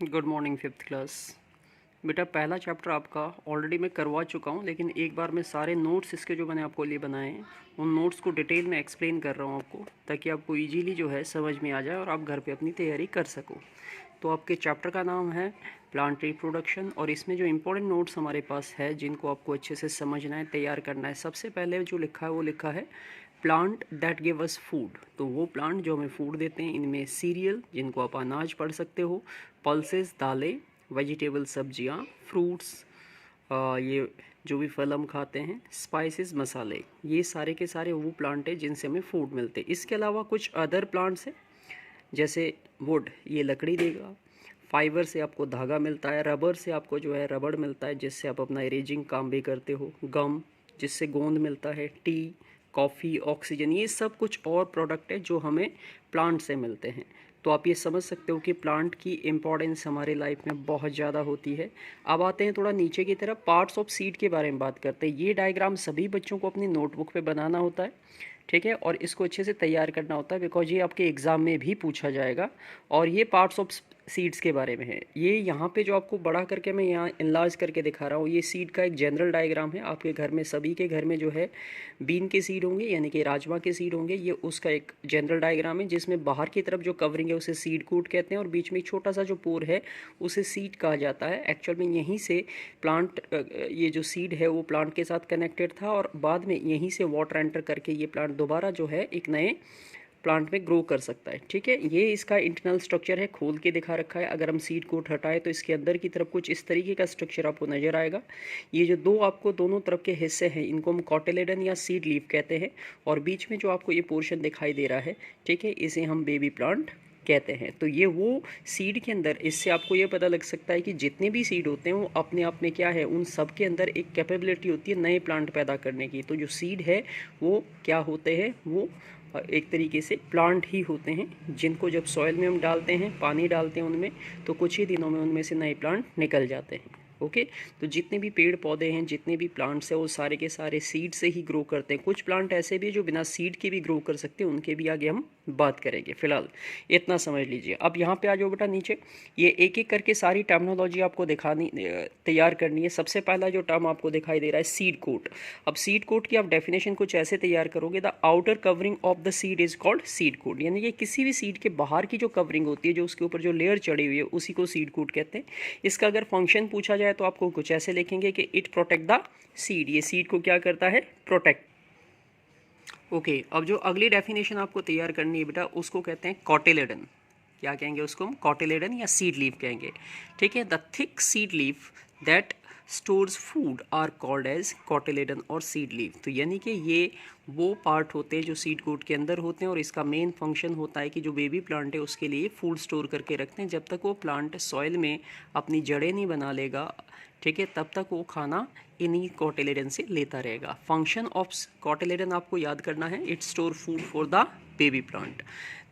Good morning fifth class. बेटा पहला chapter आपका ऑलरेडी मैं करवा चुका हूँ, लेकिन एक बार मैं सारे नोट्स इसके जो मैंने आपको लिए बनाए हैं उन नोट्स को डिटेल में एक्सप्लेन कर रहा हूँ आपको, ताकि आपको इजीली जो है समझ में आ जाए और आप घर पे अपनी तैयारी कर सको। तो आपके चैप्टर का नाम है प्लांट रिप्रोडक्शन, और इसमें जो इंपॉर्टेंट नोट्स हमारे पास है जिनको आपको अच्छे से समझना है, तैयार करना है। सबसे पहले जो लिखा है वो लिखा है plant that give us food. तो वो प्लांट जो हमें फूड देते हैं, इनमें सीरियल जिनको आप अनाज पढ़ सकते हो, पल्सेस दालें, वेजिटेबल सब्जियां, फ्रूट्स, ये जो भी फल हम खाते हैं, स्पाइसेस मसाले, ये सारे के सारे वो प्लांट है जिनसे हमें फूड मिलते हैं। इसके अलावा कुछ अदर प्लांट्स हैं जैसे वुड, ये लकड़ी देगा। फाइबर से आपको धागा मिलता है। रबर से आपको जो है रबड़ मिलता है, जिससे आप अपना इरेजिंग काम भी करते हो। गम, जिससे गोंद मिलता है। टी, कॉफ़ी, ऑक्सीजन, ये सब कुछ और प्रोडक्ट है जो हमें प्लांट से मिलते हैं। तो आप ये समझ सकते हो कि प्लांट की इम्पॉर्टेंस हमारे लाइफ में बहुत ज़्यादा होती है। अब आते हैं थोड़ा नीचे की तरफ, पार्ट्स ऑफ सीड के बारे में बात करते हैं। ये डायग्राम सभी बच्चों को अपनी नोटबुक पे बनाना होता है, ठीक है, और इसको अच्छे से तैयार करना होता है, बिकॉज ये आपके एग्ज़ाम में भी पूछा जाएगा। और ये पार्ट्स ऑफ सीड्स के बारे में है। ये यहाँ पे जो आपको बड़ा करके मैं यहाँ इनलार्ज करके दिखा रहा हूँ, ये सीड का एक जनरल डायग्राम है। आपके घर में, सभी के घर में जो है बीन के सीड होंगे, यानी कि राजमा के सीड होंगे। ये उसका एक जनरल डायग्राम है, जिसमें बाहर की तरफ जो कवरिंग है उसे सीड कोट कहते हैं, और बीच में एक छोटा सा जो पोर है उसे सीड कहा जाता है। एक्चुअल में यहीं से प्लांट, ये जो सीड है वो प्लांट के साथ कनेक्टेड था, और बाद में यहीं से वाटर एंटर करके ये प्लांट दोबारा जो है एक नए प्लांट में ग्रो कर सकता है, ठीक है। ये इसका इंटरनल स्ट्रक्चर है, खोल के दिखा रखा है। अगर हम सीड कोट हटाएं तो इसके अंदर की तरफ कुछ इस तरीके का स्ट्रक्चर आपको नजर आएगा। ये जो दो आपको दोनों तरफ के हिस्से हैं, इनको हम कॉटिलेडन या सीड लीफ कहते हैं, और बीच में जो आपको ये पोर्शन दिखाई दे रहा है, ठीक है, इसे हम बेबी प्लांट कहते हैं। तो ये वो सीड के अंदर, इससे आपको ये पता लग सकता है कि जितने भी सीड होते हैं वो अपने आप में क्या है, उन सब के अंदर एक कैपेबिलिटी होती है नए प्लांट पैदा करने की। तो जो सीड है वो क्या होते हैं, वो एक तरीके से प्लांट ही होते हैं, जिनको जब सॉइल में हम डालते हैं, पानी डालते हैं उनमें, तो कुछ ही दिनों में उनमें से नए प्लांट निकल जाते हैं। ओके, तो जितने भी पेड़ पौधे हैं, जितने भी प्लांट्स हैं, वो सारे के सारे सीड से ही ग्रो करते हैं। कुछ प्लांट ऐसे भी हैं जो बिना सीड के भी ग्रो कर सकते हैं, उनके भी आगे हम बात करेंगे। फिलहाल इतना समझ लीजिए। अब यहाँ पे आ जाओ बेटा नीचे, ये एक एक करके सारी टर्मिनोलॉजी आपको दिखानी, तैयार करनी है। सबसे पहला जो टर्म आपको दिखाई दे रहा है सीड कोट। अब सीड कोट की आप डेफिनेशन कुछ ऐसे तैयार करोगे, the outer covering of the seed is called seed coat, यानी कि किसी भी सीड के बाहर की जो कवरिंग होती है, जो उसके ऊपर जो लेयर चढ़ी हुई है, उसी को सीड कोट कहते हैं। इसका अगर फंक्शन पूछा जाए तो आपको कुछ ऐसे लिखेंगे कि इट प्रोटेक्ट द सीड, ये सीड को क्या करता है, प्रोटेक्ट। ओके, अब जो अगली डेफिनेशन आपको तैयार करनी है बेटा, उसको कहते हैं कॉटिलेडन। क्या कहेंगे उसको हम, कॉटिलेडन या सीड लीफ कहेंगे, ठीक है। The thick seed leaf that stores food are called as cotyledon और सीड लीफ। तो यानी कि ये वो पार्ट होते हैं जो सीड कोट के अंदर होते हैं, और इसका मेन फंक्शन होता है कि जो बेबी प्लांट है उसके लिए फूड स्टोर करके रखते हैं। जब तक वो प्लांट सॉइल में अपनी जड़ें नहीं बना लेगा, ठीक है, तब तक वो खाना इन्हीं कॉटिलेडन से लेता रहेगा। फंक्शन ऑफ कॉटिलेडन आपको याद करना है, it store food for the baby plant.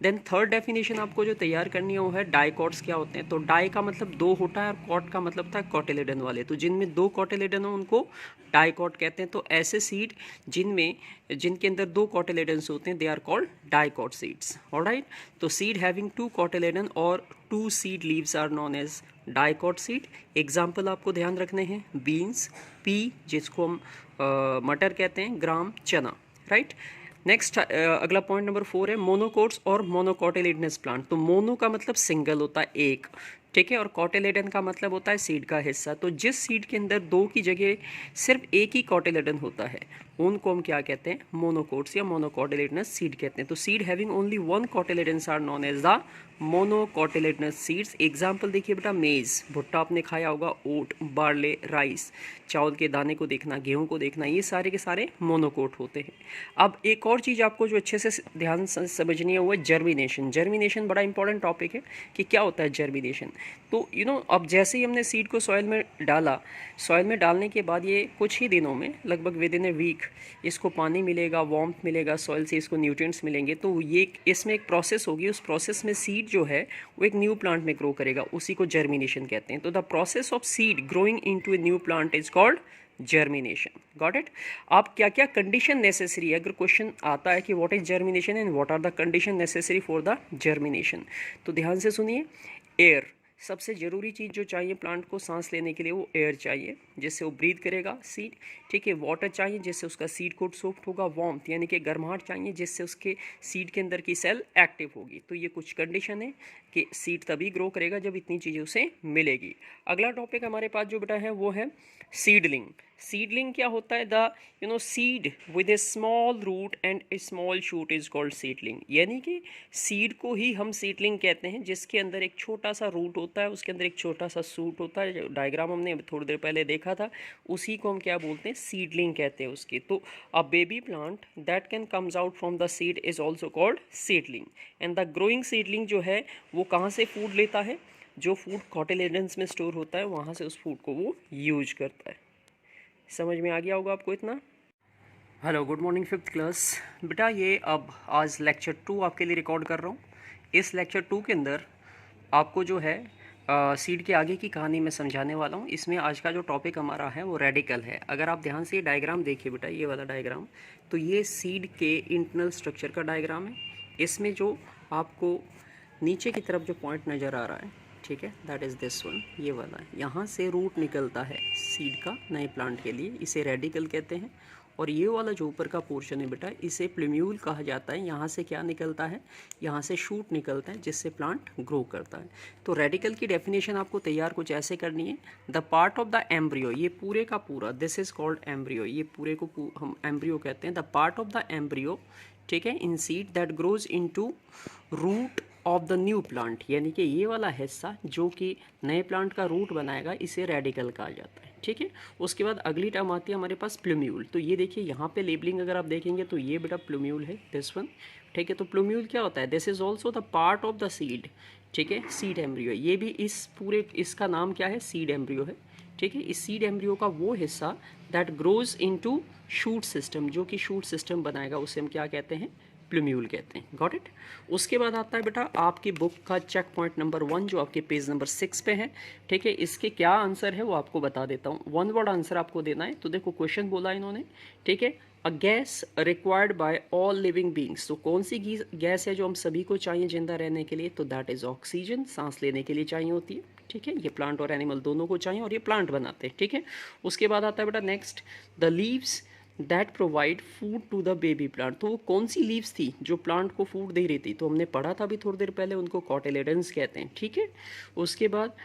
Then third definition आपको जो तैयार करनी है वो है डाइकॉट्स क्या होते हैं। तो डाई का मतलब दो होता है, और कॉट का मतलब था कॉटिलेडन वाले। तो जिनमें दो कॉटिलेडन हो उनको डाइकॉट कहते हैं। तो ऐसे सीड जिनके अंदर दो कॉटिलेडन्स होते हैं, they are called dicot seeds. Alright, तो सीड हैविंग टू कॉटिलेडन और two seed leaves are known as dicot seed. Example आपको ध्यान रखने हैं, बीन्स, पी जिसको हम मटर कहते हैं, ग्राम, चना, राइट। नेक्स्ट अगला पॉइंट नंबर 4 है मोनोकोट्स और मोनोकोटिलेडनस प्लांट। तो मोनो का मतलब सिंगल होता है, एक, ठीक है, और कॉटिलेडन का मतलब होता है सीड का हिस्सा। तो जिस सीड के अंदर दो की जगह सिर्फ एक ही कॉटिलेडन होता है, उनको हम क्या कहते हैं, मोनोकोट्स या मोनोकोटिलेडनस सीड कहते हैं। तो seed having only one cotyledons are known as the monocotyledonous seeds. Example देखिए बेटा, मेज, भुट्टा आपने खाया होगा, ओट, बार्ले, राइस, चावल के दाने को देखना, गेहूं को देखना, ये सारे के सारे मोनोकोट होते हैं। अब एक और चीज़ आपको जो अच्छे से ध्यान समझनी है वो है जर्मिनेशन। जर्मिनेशन बड़ा इंपॉर्टेंट टॉपिक है कि क्या होता है जर्मिनेशन। तो अब जैसे ही हमने सीड को सॉइल में डाला, सॉइल में डालने के बाद ये कुछ ही दिनों में, लगभग विद इन ए वीक, इसको पानी मिलेगा, वार्मथ मिलेगा, सॉइल से इसको न्यूट्रिएंट्स मिलेंगे। तो ये इसमें एक प्रोसेस होगी, उस प्रोसेस में सीड जो है वो एक न्यू प्लांट में ग्रो करेगा, उसी को जर्मिनेशन कहते हैं। तो the process of seed growing into a new plant is called germination. Got it. आप क्या क्या कंडीशन नेसेसरी है, अगर क्वेश्चन आता है कि what is germination and what are the condition necessary for the germination, तो ध्यान से सुनिए। एयर, सबसे ज़रूरी चीज़ जो चाहिए प्लांट को सांस लेने के लिए वो एयर चाहिए, जिससे वो ब्रीथ करेगा सीड, ठीक है। वाटर चाहिए जिससे उसका सीड कोट सॉफ्ट होगा। वार्मथ यानी कि गर्माहट चाहिए जिससे उसके सीड के अंदर की सेल एक्टिव होगी। तो ये कुछ कंडीशन है कि सीड तभी ग्रो करेगा जब इतनी चीज़ें उसे मिलेगी। अगला टॉपिक हमारे पास जो बेटा है वो है सीडलिंग। सीडलिंग क्या होता है? The seed with a small root and a small shoot is called seedling. यानी कि सीड को ही हम सीडलिंग कहते हैं, जिसके अंदर एक छोटा सा रूट होता है, उसके अंदर एक छोटा सा शूट होता है। जो डायग्राम हमने थोड़ी देर पहले देखा था उसी को हम क्या बोलते हैं? सीडलिंग कहते हैं उसकी। तो a baby plant that can comes out from the seed is also called seedling. And the growing seedling जो है वो कहाँ से फूड लेता है? जो फूड कॉटिलेडन्स में स्टोर होता है वहाँ से उस फूड को वो यूज करता है। समझ में आ गया होगा आपको इतना? Hello, good morning fifth class. बेटा ये अब आज लेक्चर 2 आपके लिए रिकॉर्ड कर रहा हूँ। इस लेक्चर 2 के अंदर आपको जो है सीड के आगे की कहानी मैं समझाने वाला हूँ। इसमें आज का जो टॉपिक हमारा है वो रेडिकल है। अगर आप ध्यान से ये डायग्राम देखिए बेटा, ये वाला डायग्राम, तो ये सीड के इंटरनल स्ट्रक्चर का डायग्राम है। इसमें जो आपको नीचे की तरफ जो पॉइंट नज़र आ रहा है, ठीक है, दैट इज़ दिस वन, ये वाला है। यहाँ से रूट निकलता है सीड का नए प्लांट के लिए, इसे रेडिकल कहते हैं। और ये वाला जो ऊपर का पोर्शन है बेटा, इसे प्लूम्यूल कहा जाता है। यहाँ से क्या निकलता है? यहाँ से शूट निकलता है जिससे प्लांट ग्रो करता है। तो रेडिकल की डेफिनेशन आपको तैयार कुछ ऐसे करनी है। The part of the embryo, ये पूरे का पूरा, दिस इज कॉल्ड एम्ब्रियो, ये पूरे को हम एम्ब्रियो कहते हैं। The part of the embryo, ठीक है, in seed that grows into root of the new plant, यानी कि ये वाला हिस्सा जो कि नए प्लांट का रूट बनाएगा, इसे रेडिकल कहा जाता है, ठीक है। उसके बाद अगली टर्म आती है हमारे पास प्लूम्यूल। तो ये देखिए यहाँ पे लेबलिंग अगर आप देखेंगे तो ये बेटा प्लूम्यूल है, दिस वन, ठीक है। तो प्लूम्यूल क्या होता है? This is also the part of the seed, ठीक है, सीड एम्ब्रियो। ये भी इस पूरे, इसका नाम क्या है? सीड एम्ब्रियो है, ठीक है। इस सीड एम्ब्रियो का वो हिस्सा that grows into shoot system, जो कि शूट सिस्टम बनाएगा, उसे हम क्या कहते हैं? प्लूम्यूल कहते हैं। Got it? उसके बाद आता है बेटा आपकी बुक का चेक पॉइंट नंबर 1 जो आपके पेज नंबर 6 पे है, ठीक है। इसके क्या आंसर है वो आपको बता देता हूँ। वन वर्ड आंसर आपको देना है। तो देखो क्वेश्चन बोला इन्होंने, ठीक है, a gas required by all living beings. तो कौन सी गैस है जो हम सभी को चाहिए जिंदा रहने के लिए? तो दैट इज ऑक्सीजन, सांस लेने के लिए चाहिए होती है, ठीक है। ये प्लांट और एनिमल दोनों को चाहिए और ये प्लांट बनाते हैं, ठीक है। उसके बाद आता है बेटा next, the leaves that provide food to the baby plant. तो वो कौन सी लीव्स थी जो प्लांट को फूड दे रही थी? तो हमने पढ़ा था अभी थोड़ी देर पहले, उनको कॉटिलेडन्स कहते हैं, ठीक है। उसके बाद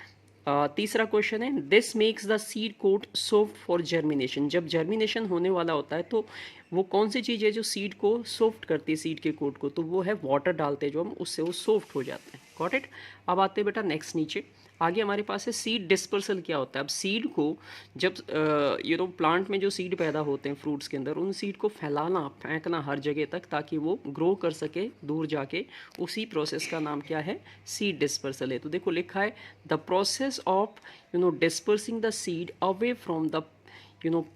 तीसरा क्वेश्चन है, this makes the seed coat soft for germination. जब जर्मिनेशन होने वाला होता है तो वो कौन सी चीज़ है जो सीड को सॉफ्ट करती है, सीड के कोट को? तो वो है वाटर डालते हैं जो हम, उससे वो सॉफ्ट हो जाते हैं। Got it? अब आते हैं बेटा नेक्स्ट नीचे, आगे हमारे पास है सीड डिस्पर्सल। क्या होता है? अब सीड को जब प्लांट में जो सीड पैदा होते हैं फ्रूट्स के अंदर, उन सीड को फैलाना, फेंकना हर जगह तक ताकि वो ग्रो कर सके दूर जाके, उसी प्रोसेस का नाम क्या है? सीड डिस्पर्सल है। तो देखो लिखा है the process of dispersing the seed away from the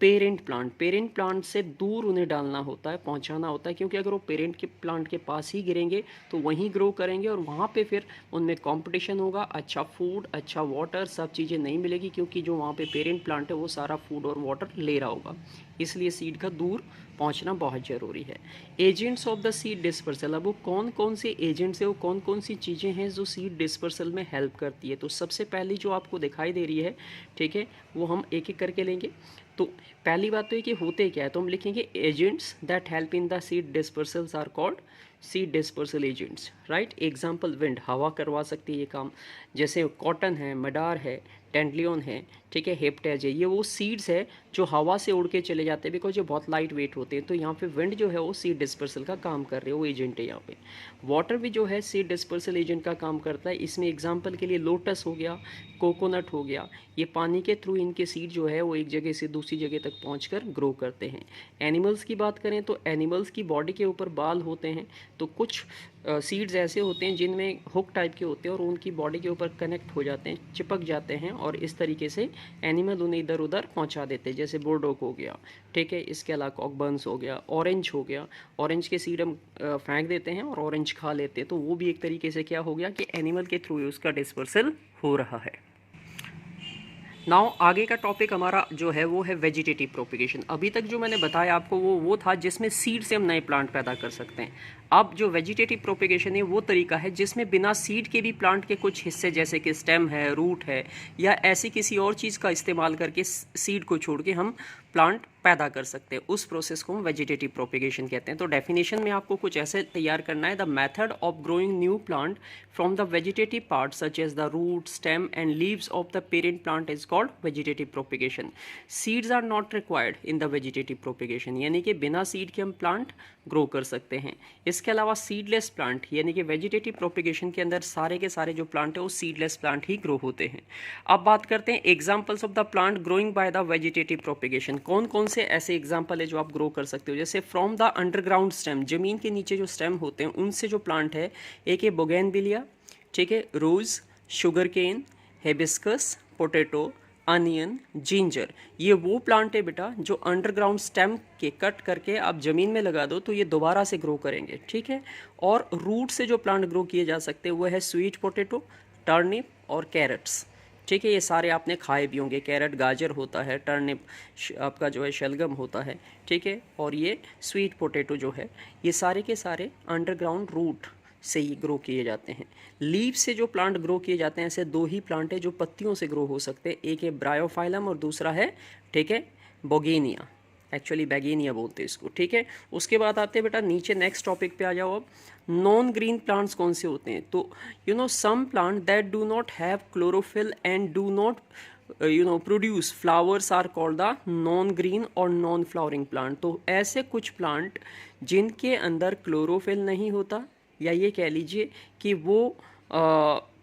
parent plant. Parent plant से दूर उन्हें डालना होता है, पहुंचाना होता है, क्योंकि अगर वो पेरेंट के प्लांट के पास ही गिरेंगे तो वहीं ग्रो करेंगे और वहाँ पे फिर उनमें कंपटीशन होगा, अच्छा फूड, अच्छा वाटर, सब चीज़ें नहीं मिलेगी, क्योंकि जो वहाँ पे पेरेंट प्लांट है वो सारा फूड और वाटर ले रहा होगा। इसलिए सीड का दूर पहुंचना बहुत ज़रूरी है। Agents of the seed dispersal, अब वो कौन कौन से एजेंट्स है, वो कौन कौन सी चीज़ें हैं जो सीड डिस्पर्सल में हेल्प करती है? तो सबसे पहली जो आपको दिखाई दे रही है, ठीक है, वो हम एक एक करके लेंगे। तो पहली बात तो ये कि होते क्या है, तो हम लिखेंगे agents that help in the seed dispersals are called seed dispersal agents, right. Example, wind, हवा करवा सकती है ये काम, जैसे कॉटन है, मडार है, टेंडलियन है, ठीक है, हेप्टेज है, ये वो सीड्स है जो हवा से उड़ के चले जाते हैं, बिकॉज ये बहुत लाइट वेट होते हैं। तो यहाँ पे विंड जो है वो सीड डिस्पर्सल का काम कर रहे हैं, वो एजेंट है यहाँ पे। वाटर भी जो है सीड डिस्पर्सल एजेंट का काम करता है। इसमें एग्जाम्पल के लिए लोटस हो गया, कोकोनट हो गया, ये पानी के थ्रू इनके सीड जो है वो एक जगह से दूसरी जगह तक पहुँच ग्रो करते हैं। एनिमल्स की बात करें तो एनिमल्स की बॉडी के ऊपर बाल होते हैं, तो कुछ सीड्स ऐसे होते हैं जिनमें हुक टाइप के होते हैं और उनकी बॉडी के ऊपर कनेक्ट हो जाते हैं, चिपक जाते हैं, और इस तरीके से एनिमल उन्हें इधर उधर पहुंचा देते हैं, जैसे बुलडॉग हो गया, ठीक है। इसके अलावा कॉकबर्न्स हो गया, ऑरेंज हो गया, ऑरेंज के सीड हम फेंक देते हैं और ऑरेंज खा लेते हैं, तो वो भी एक तरीके से क्या हो गया कि एनिमल के थ्रू उसका डिस्पर्सल हो रहा है। नाउ आगे का टॉपिक हमारा जो है वो है वेजिटेटिव प्रोपिगेशन। अभी तक जो मैंने बताया आपको वो था जिसमें सीड से हम नए प्लांट पैदा कर सकते हैं। अब जो वेजिटेटिव प्रोपिगेशन है वो तरीका है जिसमें बिना सीड के भी प्लांट के कुछ हिस्से जैसे कि स्टेम है, रूट है या ऐसी किसी और चीज़ का इस्तेमाल करके सीड को छोड़ के हम प्लांट पैदा कर सकते हैं। उस प्रोसेस को हम वेजिटेटिव प्रोपिगेशन कहते हैं। तो डेफिनेशन में आपको कुछ ऐसे तैयार करना है, the method of growing new plant from the vegetative part such as the root, stem and leaves of the parent plant is called vegetative propagation. Seeds are not required in the vegetative propagation, यानी कि बिना seed के हम plant grow कर सकते हैं। इसके अलावा सीडलेस प्लांट यानी कि वेजिटेटिव प्रोपिगेशन के अंदर सारे के सारे जो प्लांट है वो सीडलेस प्लांट ही ग्रो होते हैं। अब बात करते हैं examples of the plant growing by the vegetative propagation. कौन कौन से ऐसे एग्जांपल है जो आप ग्रो कर सकते हो? जैसे फ्रॉम द अंडरग्राउंड स्टेम, जमीन के नीचे जो स्टेम होते हैं उनसे जो प्लांट है, एक है बोगेनविलिया, ठीक है, rose, sugar cane, hibiscus, potato, onion, ginger. ये वो प्लांट है बेटा जो अंडरग्राउंड स्टेम के कट करके आप ज़मीन में लगा दो तो ये दोबारा से ग्रो करेंगे, ठीक है। और रूट से जो प्लांट ग्रो किए जा सकते हैं वो है स्वीट पोटैटो, टर्निप और कैरेट्स, ठीक है। ये सारे आपने खाए भी होंगे। कैरेट गाजर होता है, टर्निप आपका जो है शलगम होता है, ठीक है। और ये स्वीट पोटैटो जो है ये सारे के सारे अंडरग्राउंड रूट से ही ग्रो किए जाते हैं। लीव से जो प्लांट ग्रो किए जाते हैं, ऐसे दो ही प्लांट है जो पत्तियों से ग्रो हो सकते हैं, एक है ब्रायोफाइलम और दूसरा है, ठीक है, बोगेनिया, एक्चुअली बैगेनिया बोलते हैं इसको, ठीक है। उसके बाद आते हैं बेटा नीचे नेक्स्ट टॉपिक पे आ जाओ। अब नॉन ग्रीन प्लांट्स कौन से होते हैं? तो some plant that do not have chlorophyll and do not produce flowers are called the non green और नॉन फ्लावरिंग प्लांट। तो ऐसे कुछ प्लांट जिनके अंदर क्लोरोफिल नहीं होता, या ये कह लीजिए कि वो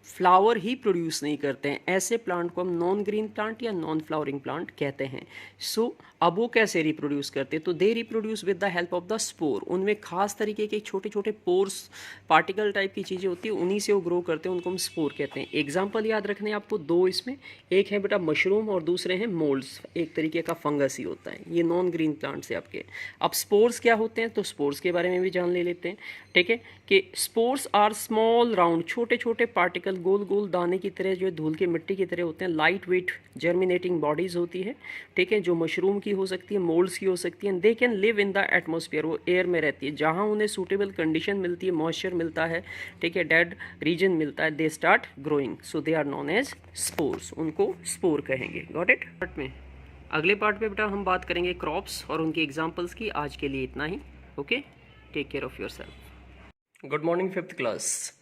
फ्लावर ही प्रोड्यूस नहीं करते हैं, ऐसे प्लांट को हम नॉन ग्रीन प्लांट या नॉन फ्लावरिंग प्लांट कहते हैं। सो अब वो कैसे रिप्रोड्यूस करते हैं? तो they reproduce with the help of the spore. उनमें खास तरीके के छोटे छोटे पोर्स, पार्टिकल टाइप की चीज़ें होती हैं, उन्हीं से वो ग्रो करते हैं, उनको हम स्पोर कहते हैं। एग्जाम्पल याद रखने आपको दो इसमें, एक है बेटा मशरूम और दूसरे हैं मोल्ड्स, एक तरीके का फंगस ही होता है। ये नॉन ग्रीन प्लांट्स है आपके। अब स्पोर्स क्या होते हैं? तो स्पोर्स के बारे में भी जान ले लेते हैं, ठीक है। कि स्पोर्स आर स्मॉल राउंड, छोटे छोटे पार्टिकल, गोल गोल दाने की तरह, जो धूल की मिट्टी की तरह होते हैं। लाइट वेट जर्मिनेटिंग बॉडीज होती है, ठीक है, जो मशरूम की हो सकती है, मोल्ड्स की हो सकती है। They can live in the atmosphere, वो एयर में रहती है, जहाँ उन्हें सूटेबल कंडीशन मिलती है, मॉइस्चर मिलता है, ठीक है, डेड रीजन मिलता है, they start growing, so they are known as spores, उनको स्पोर कहेंगे। Got it? पार्ट में अगले पार्ट में बेटा हम बात करेंगे क्रॉप्स और उनकी एग्जाम्पल्स की। आज के लिए इतना ही, okay, take care of yourself. Good morning fifth class.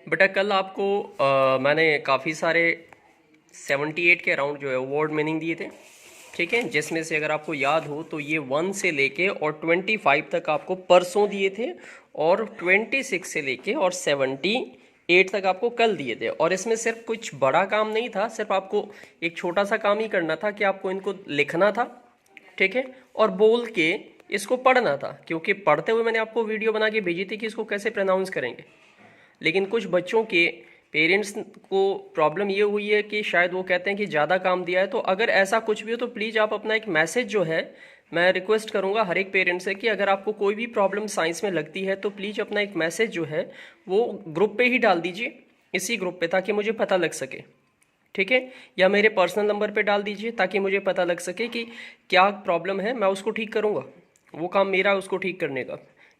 बेटा कल आपको मैंने काफ़ी सारे 78 के अराउंड जो है वर्ड मीनिंग दिए थे, ठीक है, जिसमें से अगर आपको याद हो तो ये 1 से लेके और 25 तक आपको परसों दिए थे, और 26 से लेके और 78 तक आपको कल दिए थे। और इसमें सिर्फ कुछ बड़ा काम नहीं था, सिर्फ आपको एक छोटा सा काम ही करना था कि आपको इनको लिखना था, ठीक है, और बोल के इसको पढ़ना था, क्योंकि पढ़ते हुए मैंने आपको वीडियो बना के भेजी थी कि इसको कैसे प्रोनाउंस करेंगे। लेकिन कुछ बच्चों के पेरेंट्स को प्रॉब्लम ये हुई है कि शायद वो कहते हैं कि ज़्यादा काम दिया है। तो अगर ऐसा कुछ भी हो तो प्लीज़ आप अपना एक मैसेज जो है, मैं रिक्वेस्ट करूंगा हर एक पेरेंट्स से कि अगर आपको कोई भी प्रॉब्लम साइंस में लगती है तो प्लीज़ अपना एक मैसेज जो है वो ग्रुप पे ही डाल दीजिए, इसी ग्रुप पे, ताकि मुझे पता लग सके, ठीक है। या मेरे पर्सनल नंबर पे डाल दीजिए ताकि मुझे पता लग सके कि क्या प्रॉब्लम है, मैं उसको ठीक करूँगा, वो काम मेरा है उसको ठीक करने का,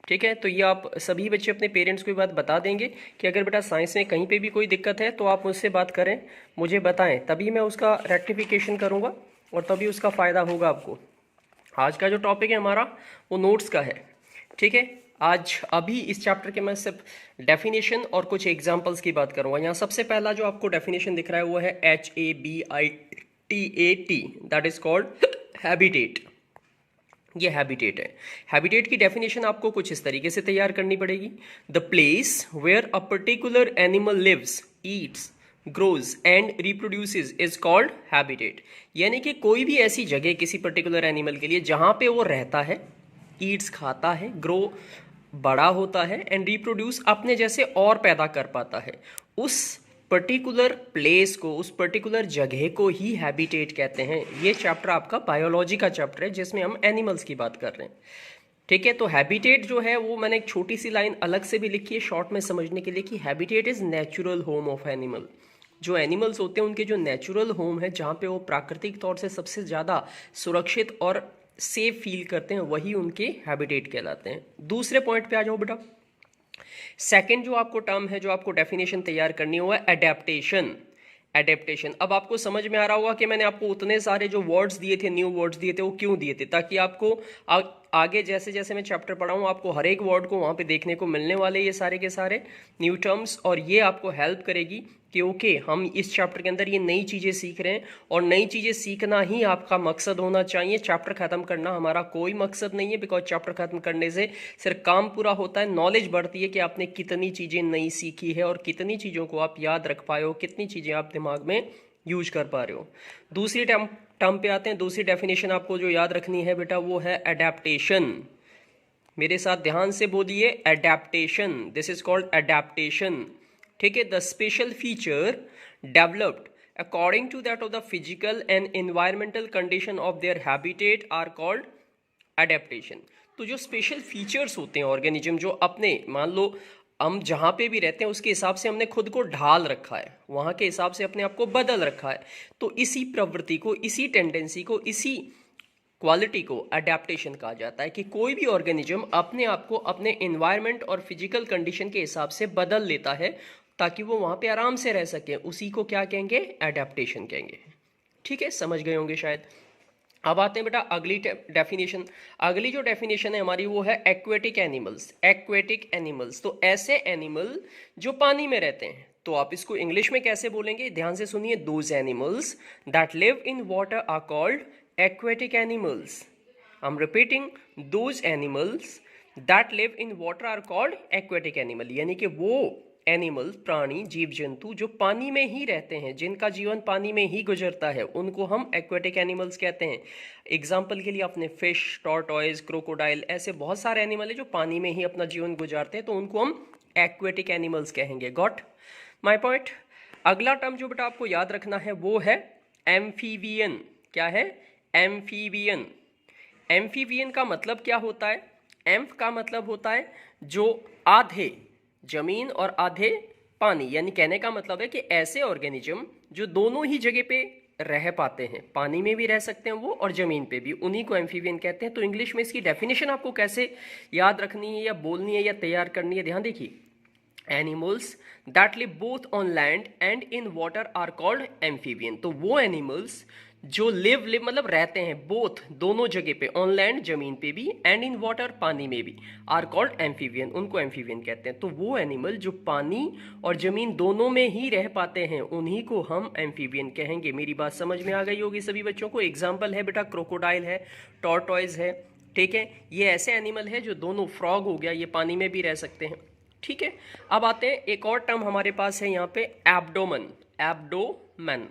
ठीक है। तो ये आप सभी बच्चे अपने पेरेंट्स को बात बता देंगे कि अगर बेटा साइंस में कहीं पे भी कोई दिक्कत है तो आप मुझसे बात करें, मुझे बताएं, तभी मैं उसका रेक्टिफिकेशन करूँगा और तभी उसका फ़ायदा होगा आपको। आज का जो टॉपिक है हमारा वो नोट्स का है, ठीक है। आज अभी इस चैप्टर के मैं सिर्फ डेफिनेशन और कुछ एग्जांपल्स की बात करूँगा। यहाँ सबसे पहला जो आपको डेफिनेशन दिख रहा है वो है HABITAT, that is called habitat. ये हैबिटेट है। हैबिटेट की डेफिनेशन आपको कुछ इस तरीके से तैयार करनी पड़ेगी। The place where a particular animal lives, eats, grows and reproduces is called habitat. यानी कि कोई भी ऐसी जगह किसी पर्टिकुलर एनिमल के लिए जहाँ पे वो रहता है, ईट्स खाता है, ग्रो बड़ा होता है, एंड रिप्रोड्यूस अपने जैसे और पैदा कर पाता है, उस पर्टिकुलर प्लेस को, उस पर्टिकुलर जगह को ही हैबिटेट कहते हैं। ये चैप्टर आपका बायोलॉजी का चैप्टर है जिसमें हम एनिमल्स की बात कर रहे हैं, ठीक है। तो हैबिटेट जो है वो मैंने एक छोटी सी लाइन अलग से भी लिखी है शॉर्ट में समझने के लिए कि habitat is natural home of animal. जो एनिमल्स होते हैं उनके जो नेचुरल होम है, जहाँ पे वो प्राकृतिक तौर से सबसे ज़्यादा सुरक्षित और सेफ फील करते हैं, वही उनके हैबिटेट कहलाते हैं। दूसरे पॉइंट पे आ जाओ बेटा। सेकंड जो आपको टर्म है, जो आपको डेफिनेशन तैयार करनी हुआ, एडेप्टेशन। एडेप्टेशन, अब आपको समझ में आ रहा होगा कि मैंने आपको उतने सारे जो वर्ड्स दिए थे, न्यू वर्ड्स दिए थे, वो क्यों दिए थे, ताकि आपको आगे जैसे जैसे मैं चैप्टर पढ़ाऊँ आपको हर एक वर्ड को वहाँ पे देखने को मिलने वाले ये सारे के सारे न्यू टर्म्स, और ये आपको हेल्प करेगी कि ओके हम इस चैप्टर के अंदर ये नई चीज़ें सीख रहे हैं, और नई चीज़ें सीखना ही आपका मकसद होना चाहिए। चैप्टर ख़त्म करना हमारा कोई मकसद नहीं है, बिकॉज चैप्टर ख़त्म करने से सिर्फ काम पूरा होता है, नॉलेज बढ़ती है कि आपने कितनी चीज़ें नई सीखी है और कितनी चीज़ों को आप याद रख पाए हो, कितनी चीज़ें आप दिमाग में यूज कर पा रहे हो। दूसरी टर्म पे आते हैं। दूसरी डेफिनेशन आपको जो याद रखनी है बेटा वो है एडेप्टेशन। मेरे साथ ध्यान से बोलिए, adaptation. This is called adaptation. ठीक है, the special feature developed according to that of the physical and environmental condition of their habitat are called adaptation. तो जो स्पेशल फीचर्स होते हैं ऑर्गेनिज्म, जो अपने मान लो हम जहाँ पे भी रहते हैं उसके हिसाब से हमने खुद को ढाल रखा है, वहाँ के हिसाब से अपने आप को बदल रखा है, तो इसी प्रवृत्ति को, इसी टेंडेंसी को, इसी क्वालिटी को अडेप्टेशन कहा जाता है। कि कोई भी ऑर्गेनिज्म अपने आप को अपने एनवायरनमेंट और फिजिकल कंडीशन के हिसाब से बदल लेता है ताकि वो वहाँ पे आराम से रह सके, उसी को क्या कहेंगे, एडेप्टेशन कहेंगे। ठीक है, समझ गए होंगे शायद। अब आते हैं बेटा अगली डेफिनेशन। अगली जो डेफिनेशन है हमारी वो है एक्वेटिक एनिमल्स। एक्वेटिक एनिमल्स, तो ऐसे एनिमल जो पानी में रहते हैं। तो आप इसको इंग्लिश में कैसे बोलेंगे, ध्यान से सुनिए। Those animals that live in water are called aquatic animals. I'm repeating, those animals that live in water are called aquatic animal. यानी कि वो एनिमल, प्राणी, जीव जंतु जो पानी में ही रहते हैं, जिनका जीवन पानी में ही गुजरता है, उनको हम एक्वेटिक एनिमल्स कहते हैं। एग्जाम्पल के लिए आपने फिश, टॉर्टॉइज, क्रोकोडाइल, ऐसे बहुत सारे एनिमल है जो पानी में ही अपना जीवन गुजारते हैं, तो उनको हम एक्वेटिक एनिमल्स कहेंगे। Got my point. अगला टर्म जो बेटा आपको याद रखना है वो है एम्फीबियन। क्या है, एम्फीबियन। एम्फीबियन का मतलब क्या होता है, एम्फ का मतलब होता है जो आधे जमीन और आधे पानी, यानी कहने का मतलब है कि ऐसे ऑर्गेनिज्म जो दोनों ही जगह पे रह पाते हैं, पानी में भी रह सकते हैं वो और जमीन पे भी, उन्हीं को एम्फीबियन कहते हैं। तो इंग्लिश में इसकी डेफिनेशन आपको कैसे याद रखनी है या बोलनी है या तैयार करनी है, ध्यान देखिए। Animals that live both on land and in water are called amphibian. तो वो एनिमल्स जो लिव मतलब रहते हैं बोथ, दोनों जगह पे, ऑन लैंड जमीन पे भी, एंड इन वाटर पानी में भी, आर कॉल्ड एम्फीबियन, उनको एम्फीबियन कहते हैं। तो वो एनिमल जो पानी और जमीन दोनों में ही रह पाते हैं, उन्हीं को हम एम्फीबियन कहेंगे। मेरी बात समझ में आ गई होगी सभी बच्चों को। एग्जाम्पल है बेटा क्रोकोडाइल है, टॉर्टॉइज है। ठीक है, ये ऐसे एनिमल है जो दोनों, फ्रॉग हो गया, ये पानी में भी रह सकते हैं। ठीक है, अब आते हैं एक और टर्म हमारे पास है यहाँ पे, एब्डोमन। एब्डोमन,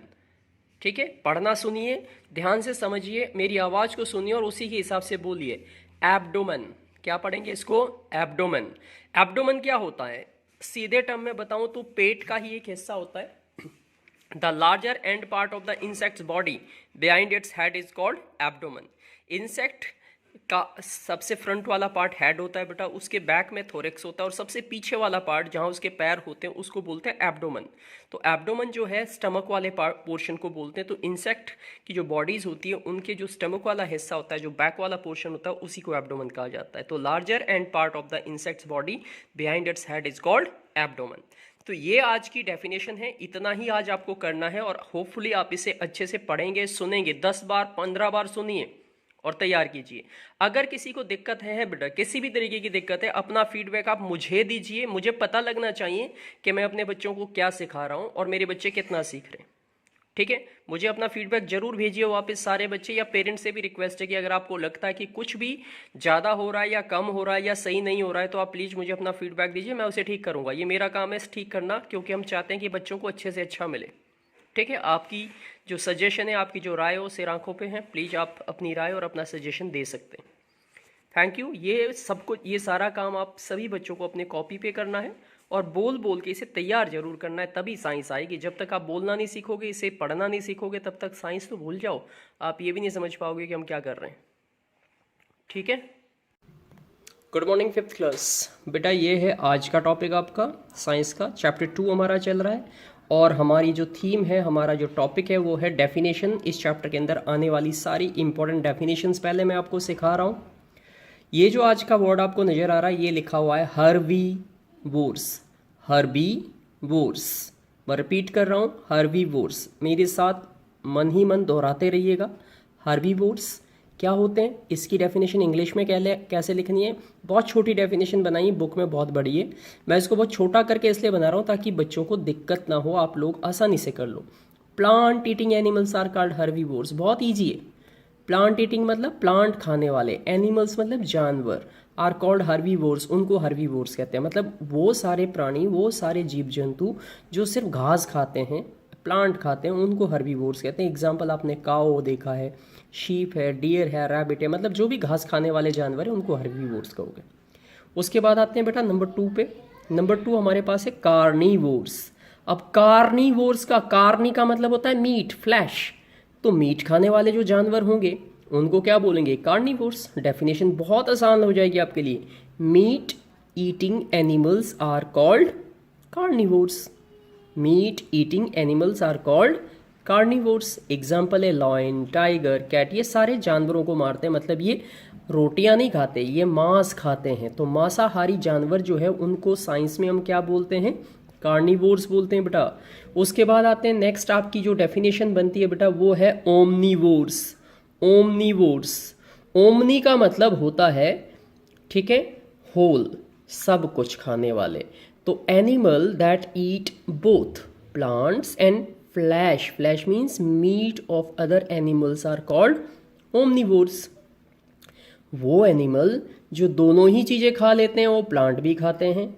ठीक है, पढ़ना सुनिए, ध्यान से समझिए, मेरी आवाज़ को सुनिए और उसी के हिसाब से बोलिए। एब्डोमन, क्या पढ़ेंगे इसको, एब्डोमन। एब्डोमन क्या होता है, सीधे टर्म में बताऊं तो पेट का ही एक हिस्सा होता है। The larger and part of the insects body behind its head is called abdomen. Insect का सबसे फ्रंट वाला पार्ट हेड होता है बेटा, उसके बैक में थोरेक्स होता है, और सबसे पीछे वाला पार्ट जहाँ उसके पैर होते हैं उसको बोलते हैं एब्डोमन। तो एब्डोमन जो है स्टमक वाले पोर्शन को बोलते हैं। तो इंसेक्ट की जो बॉडीज होती है उनके जो स्टमक वाला हिस्सा होता है, जो बैक वाला पोर्शन होता है, उसी को एब्डोमन कहा जाता है। तो larger and part of the insects body behind its head is called abdomen. तो ये आज की डेफिनेशन है, इतना ही आज आपको करना है, और होपफुली आप इसे अच्छे से पढ़ेंगे, सुनेंगे, 10 बार 15 बार सुनिए और तैयार कीजिए। अगर किसी को दिक्कत है बेटा, किसी भी तरीके की दिक्कत है, अपना फीडबैक आप मुझे दीजिए। मुझे पता लगना चाहिए कि मैं अपने बच्चों को क्या सिखा रहा हूँ और मेरे बच्चे कितना सीख रहे हैं। ठीक है, मुझे अपना फीडबैक जरूर भेजिए वापस सारे बच्चे, या पेरेंट्स से भी रिक्वेस्ट है कि अगर आपको लगता है कि कुछ भी ज़्यादा हो रहा है या कम हो रहा है या सही नहीं हो रहा है, तो आप प्लीज़ मुझे अपना फीडबैक दीजिए, मैं उसे ठीक करूँगा। ये मेरा काम है ठीक करना, क्योंकि हम चाहते हैं कि बच्चों को अच्छे से अच्छा मिले। ठीक है, आपकी जो सजेशन है, आपकी जो राय हो, सिर आंखों पे है, प्लीज़ आप अपनी राय और अपना सजेशन दे सकते हैं। Thank you. ये सबको, ये सारा काम आप सभी बच्चों को अपने कॉपी पे करना है और बोल बोल के इसे तैयार जरूर करना है, तभी साइंस आएगी। जब तक आप बोलना नहीं सीखोगे, इसे पढ़ना नहीं सीखोगे, तब तक साइंस तो भूल जाओ, आप ये भी नहीं समझ पाओगे कि हम क्या कर रहे हैं। ठीक है, गुड मॉर्निंग 5th क्लास। बेटा ये है आज का टॉपिक आपका साइंस का, चैप्टर 2 हमारा चल रहा है, और हमारी जो थीम है, हमारा जो टॉपिक है वो है डेफिनेशन। इस चैप्टर के अंदर आने वाली सारी इंपॉर्टेंट डेफिनेशंस पहले मैं आपको सिखा रहा हूँ। ये जो आज का वर्ड आपको नज़र आ रहा है, ये लिखा हुआ है हर्बीवोर्स। हर्बीवोर्स, मैं रिपीट कर रहा हूँ, हर्बीवोर्स। मेरे साथ मन ही मन दोहराते रहिएगा। हर्बीवोर्स क्या होते हैं, इसकी डेफिनेशन इंग्लिश में कैसे लिखनी है। बहुत छोटी डेफिनेशन बनाई, बुक में बहुत बड़ी है। मैं इसको बहुत छोटा करके इसलिए बना रहा हूँ ताकि बच्चों को दिक्कत ना हो, आप लोग आसानी से कर लो। Plant eating animals are called herbivores. बहुत ईजी है। प्लांट ईटिंग मतलब प्लांट खाने वाले, एनिमल्स मतलब जानवर, आर कॉल्ड हर्बीवोर्स, उनको हर्बीवोर्स कहते हैं। मतलब वो सारे प्राणी, वो सारे जीव जंतु जो सिर्फ घास खाते हैं, प्लांट खाते हैं, उनको हर्बीवोर्स कहते हैं। एग्जाम्पल आपने काओ देखा है, शीप है, डियर है, रैबिट है, मतलब जो भी घास खाने वाले जानवर हैं उनको हर्बीवोर्स कहोगे। उसके बाद आते हैं बेटा नंबर 2 पे। नंबर 2 हमारे पास है कार्निवोर्स। अब कार्निवोर्स का, कार्नी का मतलब होता है मीट, फ्लैश। तो मीट खाने वाले जो जानवर होंगे उनको क्या बोलेंगे, कार्निवोर्स। डेफिनेशन बहुत आसान हो जाएगी आपके लिए। Meat eating animals are called carnivores. Meat eating animals are called carnivores. Example है लॉयन, टाइगर, कैट, ये सारे जानवरों को मारते हैं। मतलब ये रोटियां नहीं खाते, ये मांस खाते हैं। तो मांसाहारी जानवर जो है उनको साइंस में हम क्या बोलते हैं, कार्निवोर्स बोलते हैं बेटा। उसके बाद आते हैं नेक्स्ट, आपकी जो डेफिनेशन बनती है बेटा वो है ओमनीवोर्स। ओमनीवोर्स, ओमनी का मतलब होता है, ठीक है, होल, सब कुछ खाने वाले। तो animal that eat both plants and flesh, flesh means meat of other animals are called omnivores. वो एनिमल जो दोनों ही चीज़ें खा लेते हैं, वो प्लांट भी खाते हैं,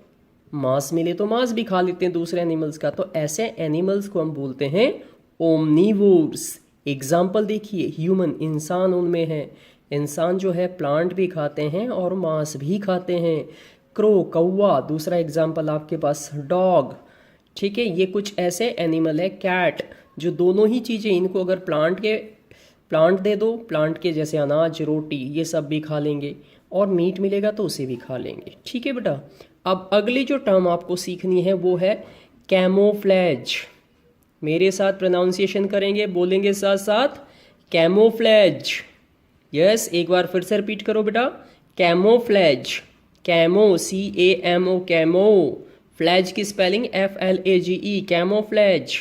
मांस मिले तो मांस भी खा लेते हैं दूसरे एनिमल्स का। तो ऐसे एनिमल्स को हम बोलते हैं ओमनीवोर्स। एग्जाम्पल देखिए, ह्यूमन, इंसान उनमें है। इंसान जो है प्लांट भी खाते हैं और मांस भी खाते हैं। क्रो, कौवा, दूसरा एग्जाम्पल आपके पास डॉग, ठीक है। ये कुछ ऐसे एनिमल है, कैट, जो दोनों ही चीज़ें, इनको अगर प्लांट दे दो, प्लांट के जैसे अनाज, रोटी, ये सब भी खा लेंगे, और मीट मिलेगा तो उसे भी खा लेंगे, ठीक है बेटा। अब अगली जो टर्म आपको सीखनी है वो है कैमोफ्लेज। मेरे साथ प्रोनाउंसिएशन करेंगे, बोलेंगे साथ साथ, कैमोफ्लेज। यस, एक बार फिर से रिपीट करो बेटा, camouflage. Camo, CAMO, camo. Flage की स्पेलिंग FLAGE, कैमोफ्लेज,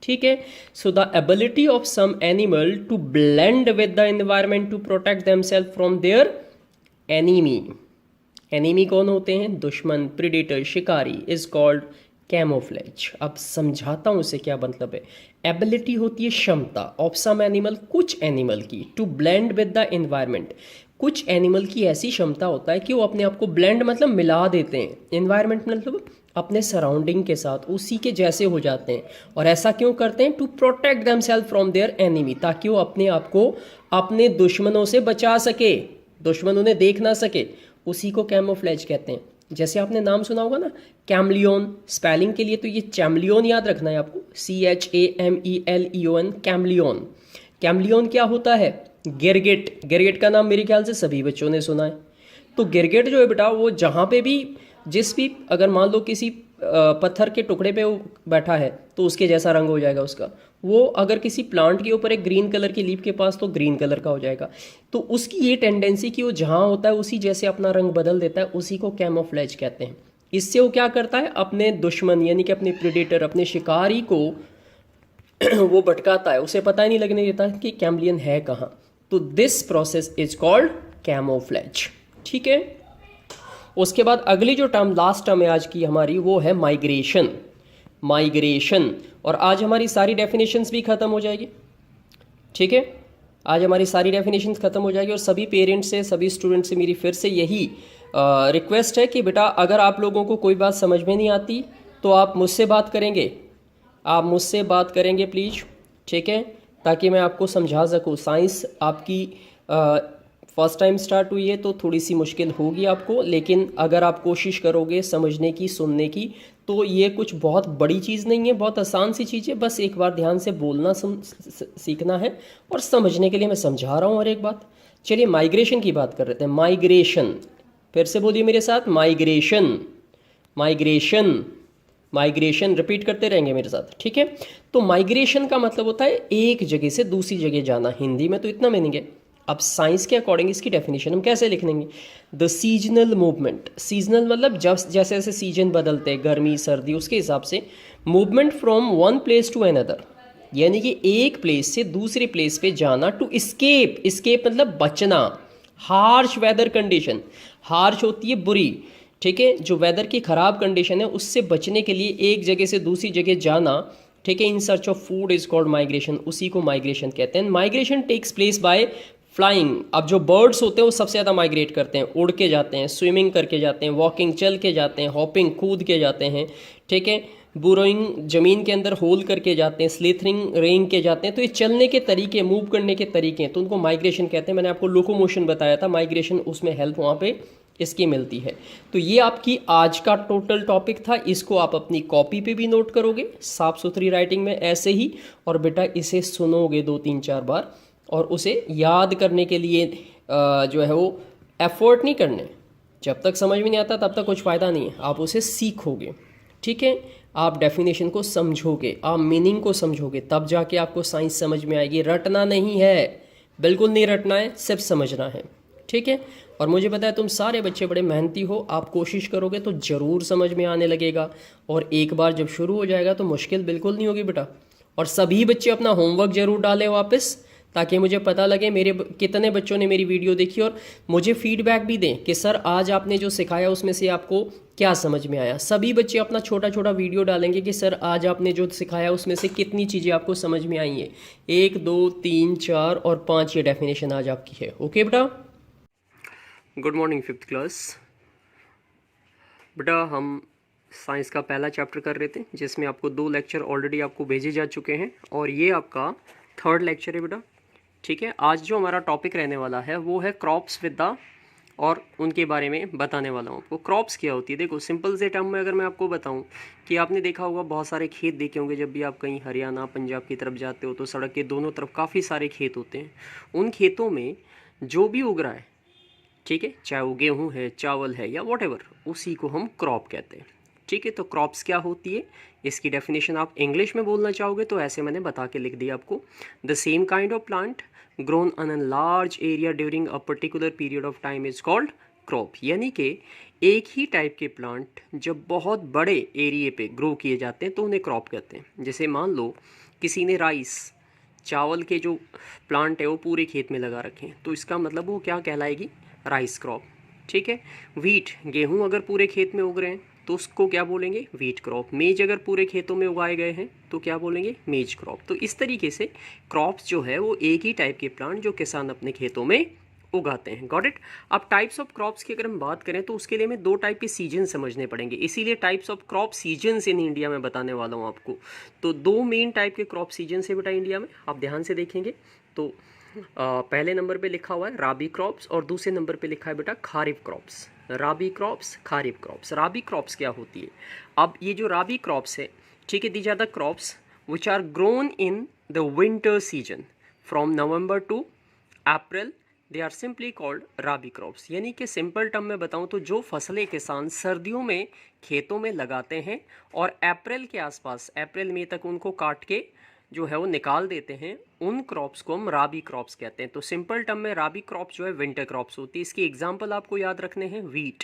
ठीक है। So the ability of some animal to blend with the environment to protect themselves from their enemy. Enemy कौन होते हैं, दुश्मन, प्रीडेटर, शिकारी, इज कॉल्ड कैमोफ्लेज। अब समझाता हूं इसे क्या मतलब है। एबिलिटी होती है क्षमता ऑफ सम एनिमल, कुछ एनिमल की, to blend with the environment. कुछ एनिमल की ऐसी क्षमता होता है कि वो अपने आप को ब्लेंड मतलब मिला देते हैं, एनवायरमेंट मतलब अपने सराउंडिंग के साथ, उसी के जैसे हो जाते हैं। और ऐसा क्यों करते हैं, to protect themselves from their enemy, ताकि वो अपने आप को अपने दुश्मनों से बचा सके, दुश्मन उन्हें देख ना सके, उसी को कैमोफ्लेज कहते हैं। जैसे आपने नाम सुना होगा ना, कैमलियोन। स्पेलिंग के लिए तो ये चैमलियोन याद रखना है आपको, CHAMELEON, कैमलियोन। कैमलियोन क्या होता है, गिरगिट। गिरगिट का नाम मेरे ख्याल से सभी बच्चों ने सुना है। तो गिरगिट जो है बेटा, वो जहाँ पे भी, जिस भी, अगर मान लो किसी पत्थर के टुकड़े पे वो बैठा है तो उसके जैसा रंग हो जाएगा उसका। वो अगर किसी प्लांट के ऊपर एक ग्रीन कलर की लीफ के पास, तो ग्रीन कलर का हो जाएगा। तो उसकी ये टेंडेंसी कि वो जहाँ होता है उसी जैसे अपना रंग बदल देता है, उसी को कैमोफ्लेज कहते हैं। इससे वो क्या करता है, अपने दुश्मन यानी कि अपने प्रेडेटर, अपने शिकारी को वो भटकाता है, उसे पता ही नहीं लगने देता कि कैमलियन है कहाँ। तो this process is called camouflage, ठीक है। उसके बाद अगली जो टर्म, लास्ट टर्म है आज की हमारी, वो है माइग्रेशन। माइग्रेशन। और आज हमारी सारी डेफिनेशंस भी खत्म हो जाएगी, ठीक है। आज हमारी सारी डेफिनेशंस खत्म हो जाएगी। और सभी पेरेंट्स से, सभी स्टूडेंट्स से मेरी फिर से यही रिक्वेस्ट है कि बेटा अगर आप लोगों को कोई बात समझ में नहीं आती तो आप मुझसे बात करेंगे, आप मुझसे बात करेंगे प्लीज़, ठीक है, ताकि मैं आपको समझा सकूँ। साइंस आपकी फर्स्ट टाइम स्टार्ट हुई है तो थोड़ी सी मुश्किल होगी आपको, लेकिन अगर आप कोशिश करोगे समझने की, सुनने की, तो ये कुछ बहुत बड़ी चीज़ नहीं है, बहुत आसान सी चीज़ है। बस एक बार ध्यान से बोलना सीखना है, और समझने के लिए मैं समझा रहा हूँ और एक बात। चलिए माइग्रेशन की बात कर रहे थे। माइग्रेशन, फिर से बोलिए मेरे साथ, माइग्रेशन। माइग्रेशन, माइग्रेशन, रिपीट करते रहेंगे मेरे साथ, ठीक है। तो माइग्रेशन का मतलब होता है एक जगह से दूसरी जगह जाना, हिंदी में तो इतना मीनिंग है। अब साइंस के अकॉर्डिंग इसकी डेफिनेशन हम कैसे लिख लेंगे? द सीजनल मूवमेंट, सीजनल मतलब जब जैसे जैसे सीजन बदलते हैं, गर्मी सर्दी, उसके हिसाब से movement from one place to another, यानी कि एक प्लेस से दूसरे प्लेस पे जाना, टू इस्केप, इस्केप मतलब बचना, हार्श वेदर कंडीशन, हार्श होती है बुरी, ठीक है, जो वेदर की ख़राब कंडीशन है उससे बचने के लिए एक जगह से दूसरी जगह जाना, ठीक है, in search of food is called migration, उसी को माइग्रेशन कहते हैं। Migration takes place by flying, अब जो बर्ड्स होते हैं वो सबसे ज़्यादा माइग्रेट करते हैं, उड़ के जाते हैं, स्विमिंग करके जाते हैं, वॉकिंग चल के जाते हैं, हॉपिंग कूद के जाते हैं, ठीक है, बुरोइंग ज़मीन के अंदर होल करके जाते हैं, स्लीथरिंग रेंग के जाते हैं। तो ये चलने के तरीके, मूव करने के तरीके हैं, तो उनको माइग्रेशन कहते हैं। मैंने आपको लोकोमोशन बताया था, माइग्रेशन उसमें हेल्प वहाँ पे इसकी मिलती है। तो ये आपकी आज का टोटल टॉपिक था, इसको आप अपनी कॉपी पे भी नोट करोगे साफ सुथरी राइटिंग में ऐसे ही, और बेटा इसे सुनोगे 2-3-4 बार, और उसे याद करने के लिए जो है वो एफर्ट नहीं करने, जब तक समझ में नहीं आता तब तक कुछ फ़ायदा नहीं है, आप उसे सीखोगे, ठीक है। आप डेफिनेशन को समझोगे, आप मीनिंग को समझोगे, तब जाके आपको साइंस समझ में आएगी। रटना नहीं है, बिल्कुल नहीं रटना है, सिर्फ समझना है, ठीक है। और मुझे पता है तुम सारे बच्चे बड़े मेहनती हो, आप कोशिश करोगे तो ज़रूर समझ में आने लगेगा, और एक बार जब शुरू हो जाएगा तो मुश्किल बिल्कुल नहीं होगी बेटा। और सभी बच्चे अपना होमवर्क ज़रूर डालें वापस, ताकि मुझे पता लगे मेरे कितने बच्चों ने मेरी वीडियो देखी, और मुझे फीडबैक भी दें कि सर आज आपने जो सिखाया उसमें से आपको क्या समझ में आया। सभी बच्चे अपना छोटा छोटा वीडियो डालेंगे कि सर आज आपने जो सिखाया उसमें से कितनी चीज़ें आपको समझ में आई हैं। 1 2 3 4 और 5 ये डेफिनेशन आज आपकी है। ओके बेटा, गुड मॉर्निंग 5th क्लास। बेटा हम साइंस का पहला चैप्टर कर रहे थे, जिसमें आपको 2 लेक्चर ऑलरेडी आपको भेजे जा चुके हैं, और ये आपका 3rd लेक्चर है बेटा, ठीक है। आज जो हमारा टॉपिक रहने वाला है वो है क्रॉप्स विद द, और उनके बारे में बताने वाला हूँ आपको। क्रॉप्स क्या होती है, देखो सिंपल से टर्म में अगर मैं आपको बताऊँ कि आपने देखा होगा बहुत सारे खेत देखे होंगे, जब भी आप कहीं हरियाणा पंजाब की तरफ जाते हो तो सड़क के दोनों तरफ काफ़ी सारे खेत होते हैं। उन खेतों में जो भी उग रहा है, ठीक है, चाहे वो गेहूँ है, चावल है, या वॉटेवर, उसी को हम क्रॉप कहते हैं, ठीक है। तो क्रॉप्स क्या होती है, इसकी डेफिनेशन आप इंग्लिश में बोलना चाहोगे तो ऐसे मैंने बता के लिख दिया आपको। The same kind of plant grown on a large area during a particular period of time is called crop, यानी कि एक ही टाइप के प्लांट जब बहुत बड़े एरिए पे ग्रो किए जाते हैं तो उन्हें क्रॉप कहते हैं। जैसे मान लो किसी ने राइस, चावल के जो प्लांट है वो पूरे खेत में लगा रखे हैं, तो इसका मतलब वो क्या कहलाएगी, राइस क्रॉप, ठीक है। वीट, गेहूं अगर पूरे खेत में उग रहे हैं तो उसको क्या बोलेंगे, वीट क्रॉप। मेज अगर पूरे खेतों में उगाए गए हैं तो क्या बोलेंगे, मेज क्रॉप। तो इस तरीके से क्रॉप्स जो है वो एक ही टाइप के प्लांट जो किसान अपने खेतों में उगाते हैं। Got it. अब टाइप्स ऑफ क्रॉप्स की अगर हम बात करें तो उसके लिए हमें 2 टाइप के सीजन समझने पड़ेंगे, इसीलिए types of crop seasons in India में बताने वाला हूँ आपको। तो 2 मेन टाइप के क्रॉप सीजन है बेटा इंडिया में, आप ध्यान से देखेंगे तो पहले नंबर पे लिखा हुआ है राबी क्रॉप्स, और दूसरे नंबर पे लिखा है बेटा खारिफ क्रॉप्स। राबी क्रॉप्स, खारिफ क्रॉप्स। राबी क्रॉप्स क्या होती है, अब ये जो राबी क्रॉप्स है, ठीक है, these are the crops which are grown in the winter season from November to April, they are simply called rabi crops. यानी कि सिंपल टर्म में बताऊं तो जो फसलें किसान सर्दियों में खेतों में लगाते हैं और अप्रैल के आसपास, अप्रैल मई तक उनको काट के जो है वो निकाल देते हैं, उन क्रॉप्स को हम राबी क्रॉप्स कहते हैं। तो सिंपल टर्म में राबी क्रॉप्स जो है विंटर क्रॉप्स होती है। इसकी एग्जांपल आपको याद रखने हैं, वीट,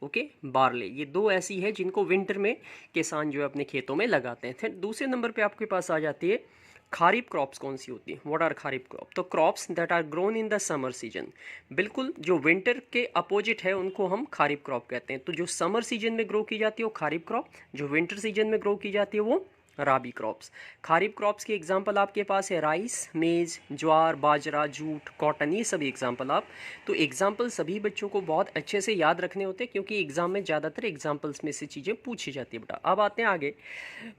ओके, बार्ले, ये 2 ऐसी है जिनको विंटर में किसान जो है अपने खेतों में लगाते हैं। फिर दूसरे नंबर पे आपके पास आ जाती है खारिफ क्रॉप्स। कौन सी होती है, व्हाट आर खारिफ क्रॉप, तो crops that are grown in the summer season. बिल्कुल जो विंटर के अपोजिट है उनको हम खारिफ क्रॉप कहते हैं। तो जो समर सीजन में ग्रो की जाती है वो खारिफ क्रॉप, जो विंटर सीजन में ग्रो की जाती है वो राबी क्रॉप्स। खारिफ क्रॉप्स की एग्जांपल आपके पास है राइस, मेज, ज्वार, बाजरा, जूट, कॉटन, ये सभी एग्जांपल आप, तो एग्जांपल सभी बच्चों को बहुत अच्छे से याद रखने होते हैं क्योंकि एग्जाम में ज़्यादातर एग्जांपल्स में से चीज़ें पूछी जाती है बेटा। अब आते हैं आगे,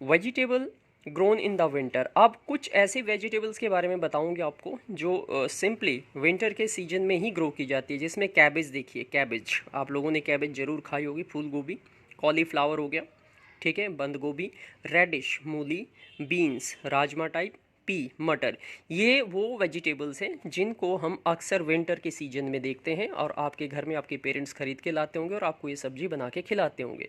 vegetable grown in the winter. अब कुछ ऐसे वेजिटेबल्स के बारे में बताऊंगे आपको जो सिंपली विंटर के सीजन में ही ग्रो की जाती है, जिसमें कैबेज, देखिए कैबेज, आप लोगों ने कैबेज जरूर खाई होगी, फूल गोभी, कॉलीफ्लावर हो गया, ठीक है, बंद गोभी, रेडिश, मूली, बीन्स, राजमा टाइप, पी, मटर, ये वो वेजिटेबल्स हैं जिनको हम अक्सर विंटर के सीजन में देखते हैं और आपके घर में आपके पेरेंट्स खरीद के लाते होंगे और आपको ये सब्जी बना के खिलाते होंगे।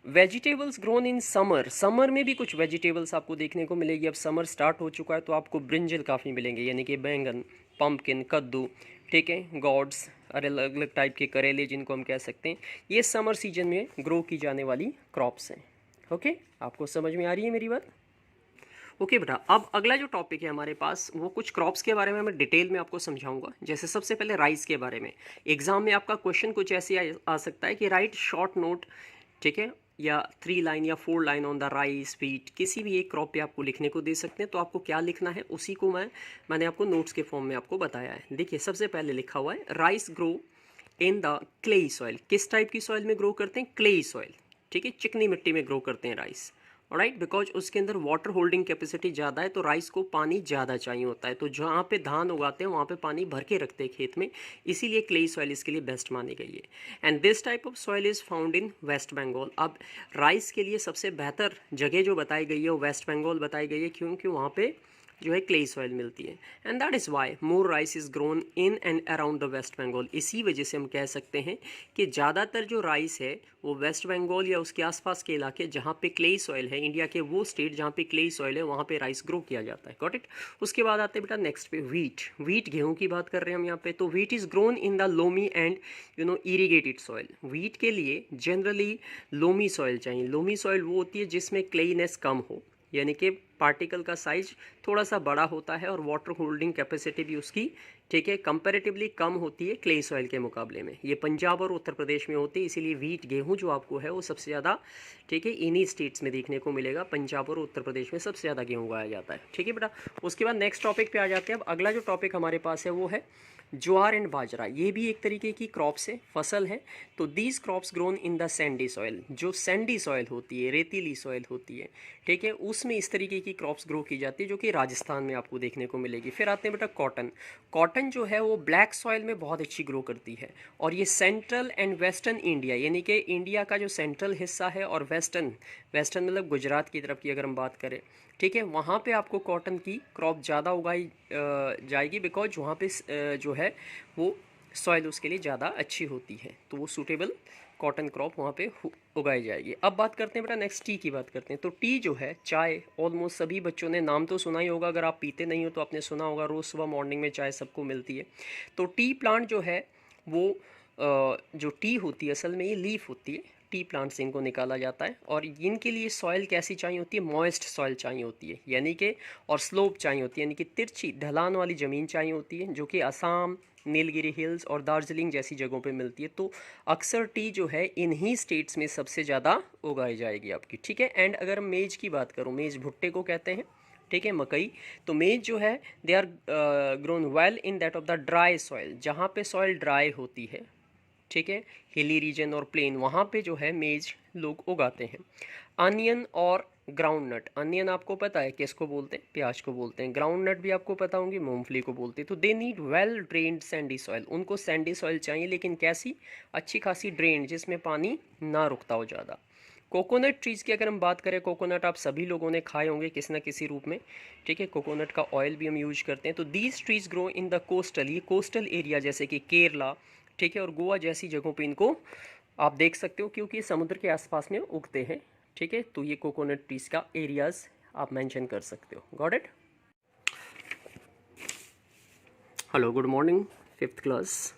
Vegetables grown in summer, summer में भी कुछ वेजिटेबल्स आपको देखने को मिलेगी। अब समर स्टार्ट हो चुका है तो आपको ब्रिंजल काफ़ी मिलेंगे, यानी कि बैंगन, पम्पकिन, कद्दू, ठीक है, गॉड्स और अलग अलग टाइप के करेले जिनको हम कह सकते हैं, ये समर सीजन में ग्रो की जाने वाली क्रॉप्स हैं। ओके, आपको समझ में आ रही है मेरी बात? ओके बेटा, अब अगला जो टॉपिक है हमारे पास वो कुछ क्रॉप्स के बारे में मैं डिटेल में आपको समझाऊंगा। जैसे सबसे पहले राइस के बारे में, एग्जाम में आपका क्वेश्चन कुछ ऐसे आ सकता है कि राइट शॉर्ट नोट, ठीक है, या 3 लाइन या 4 line on the rice, wheat, किसी भी एक क्रॉप पे आपको लिखने को दे सकते हैं। तो आपको क्या लिखना है उसी को मैंने आपको नोट्स के फॉर्म में आपको बताया है। देखिए सबसे पहले लिखा हुआ है rice grow in the clayey soil. किस टाइप की सॉइल में ग्रो करते हैं? क्लेई सॉइल, ठीक है, चिकनी मिट्टी में ग्रो करते हैं राइस। राइट, बिकॉज उसके अंदर वाटर होल्डिंग कैपेसिटी ज़्यादा है, तो राइस को पानी ज़्यादा चाहिए होता है। तो जहाँ पे धान उगाते हैं वहाँ पे पानी भर के रखते हैं खेत में, इसीलिए क्लेई सॉइल इसके लिए बेस्ट मानी गई है। And this type of soil is found in West Bengal. अब राइस के लिए सबसे बेहतर जगह जो बताई गई है वो वेस्ट बंगाल बताई गई है, क्योंकि वहाँ पे जो है क्लेई सॉइल मिलती है। And that is why more rice is grown in and around the West Bengal. इसी वजह से हम कह सकते हैं कि ज़्यादातर जो राइस है वो वेस्ट बंगाल या उसके आसपास के इलाके जहाँ पे क्लेई सॉइल है, इंडिया के वो स्टेट जहाँ पे क्लेई सॉइल है वहाँ पे राइस ग्रो किया जाता है। Got it? उसके बाद आते हैं बेटा नेक्स्ट पे व्हीट। व्हीट गेहूँ की बात कर रहे हैं हम यहाँ पे। तो wheat is grown in the loamy and irrigated soil. Wheat के लिए जनरली लोमी सॉइल चाहिए। लोमी सॉइल वो होती है जिसमें क्लेईनेस कम हो, यानी कि पार्टिकल का साइज थोड़ा सा बड़ा होता है और वाटर होल्डिंग कैपेसिटी भी उसकी, ठीक है, कंपैरेटिवली कम होती है क्ले सॉइल के मुकाबले में। ये पंजाब और उत्तर प्रदेश में होती है, इसीलिए व्हीट गेहूं जो आपको है वो सबसे ज़्यादा, ठीक है, इन्हीं स्टेट्स में देखने को मिलेगा। पंजाब और उत्तर प्रदेश में सबसे ज़्यादा गेहूँ उगाया जाता है। ठीक है बेटा, उसके बाद नेक्स्ट टॉपिक पे आ जाते हैं। अब अगला जो टॉपिक हमारे पास है वो है ज्वार एंड बाजरा। ये भी एक तरीके की क्रॉप्स है, फसल है। तो these crops grown in the Sandy soil. जो सैंडी सॉइल होती है, रेतीली सॉइल होती है, ठीक है, उसमें इस तरीके की क्रॉप्स ग्रो की जाती है जो कि राजस्थान में आपको देखने को मिलेगी। फिर आते हैं बेटा कॉटन। कॉटन जो है वो ब्लैक सॉइल में बहुत अच्छी ग्रो करती है, और ये सेंट्रल एंड वेस्टर्न इंडिया, यानी कि इंडिया का जो सेंट्रल हिस्सा है और वेस्टर्न मतलब गुजरात की तरफ की अगर हम बात करें, ठीक है, वहाँ पे आपको कॉटन की क्रॉप ज़्यादा उगाई जाएगी, बिकॉज वहाँ पे जो है वो सॉइल उसके लिए ज़्यादा अच्छी होती है, तो वो सूटेबल कॉटन क्रॉप वहाँ पे उगाई जाएगी। अब बात करते हैं बेटा नेक्स्ट टी की बात करते हैं। तो टी जो है, चाय, ऑलमोस्ट सभी बच्चों ने नाम तो सुना ही होगा, अगर आप पीते नहीं हो तो आपने सुना होगा, रोज़ सुबह मॉर्निंग में चाय सबको मिलती है। तो टी प्लांट जो है वो जो टी होती है असल में ये लीफ होती है, टी प्लांट से इनको निकाला जाता है, और इनके लिए सॉइल कैसी चाहिए होती है? मॉइस्ट सॉइल चाहिए होती है, यानी कि, और स्लोप चाहिए होती है, यानी कि तिरछी ढलान वाली ज़मीन चाहिए होती है, जो कि असम, नीलगिरी हिल्स और दार्जिलिंग जैसी जगहों पे मिलती है। तो अक्सर टी जो है इन्हीं स्टेट्स में सबसे ज़्यादा उगाई जाएगी आपकी। ठीक है, एंड अगर मेज की बात करूँ, मेज भुट्टे को कहते हैं, ठीक है, मकई, तो मेज जो है they are grown well in that of the dry soil. जहाँ पे सॉइल ड्राई होती है, ठीक है, हिली रीजन और प्लेन, वहाँ पे जो है मेज लोग उगाते हैं। अनियन और ग्राउंड नट, अनियन आपको पता है किसको बोलते हैं? प्याज को बोलते हैं। ग्राउंड नट भी आपको पता होंगी, मूंगफली को बोलते हैं। तो they need well drained Sandy soil. उनको सैंडी सॉइल चाहिए, लेकिन कैसी? अच्छी खासी ड्रेन्ड, जिसमें पानी ना रुकता हो ज़्यादा। कोकोनट ट्रीज़ की अगर हम बात करें, कोकोनट आप सभी लोगों ने खाए होंगे किसी न किसी रूप में, ठीक है, कोकोनट का ऑयल भी हम यूज करते हैं। तो these trees grow in the coastal, ये कोस्टल एरिया जैसे कि केरला, ठीक है, और गोवा जैसी जगहों पे इनको आप देख सकते हो, क्योंकि समुद्र के आसपास में उगते हैं। ठीक है, तो ये कोकोनट ट्रीज़ का एरियाज़ आप मेंशन कर सकते हो। Got it? Hello, good morning, 5th class.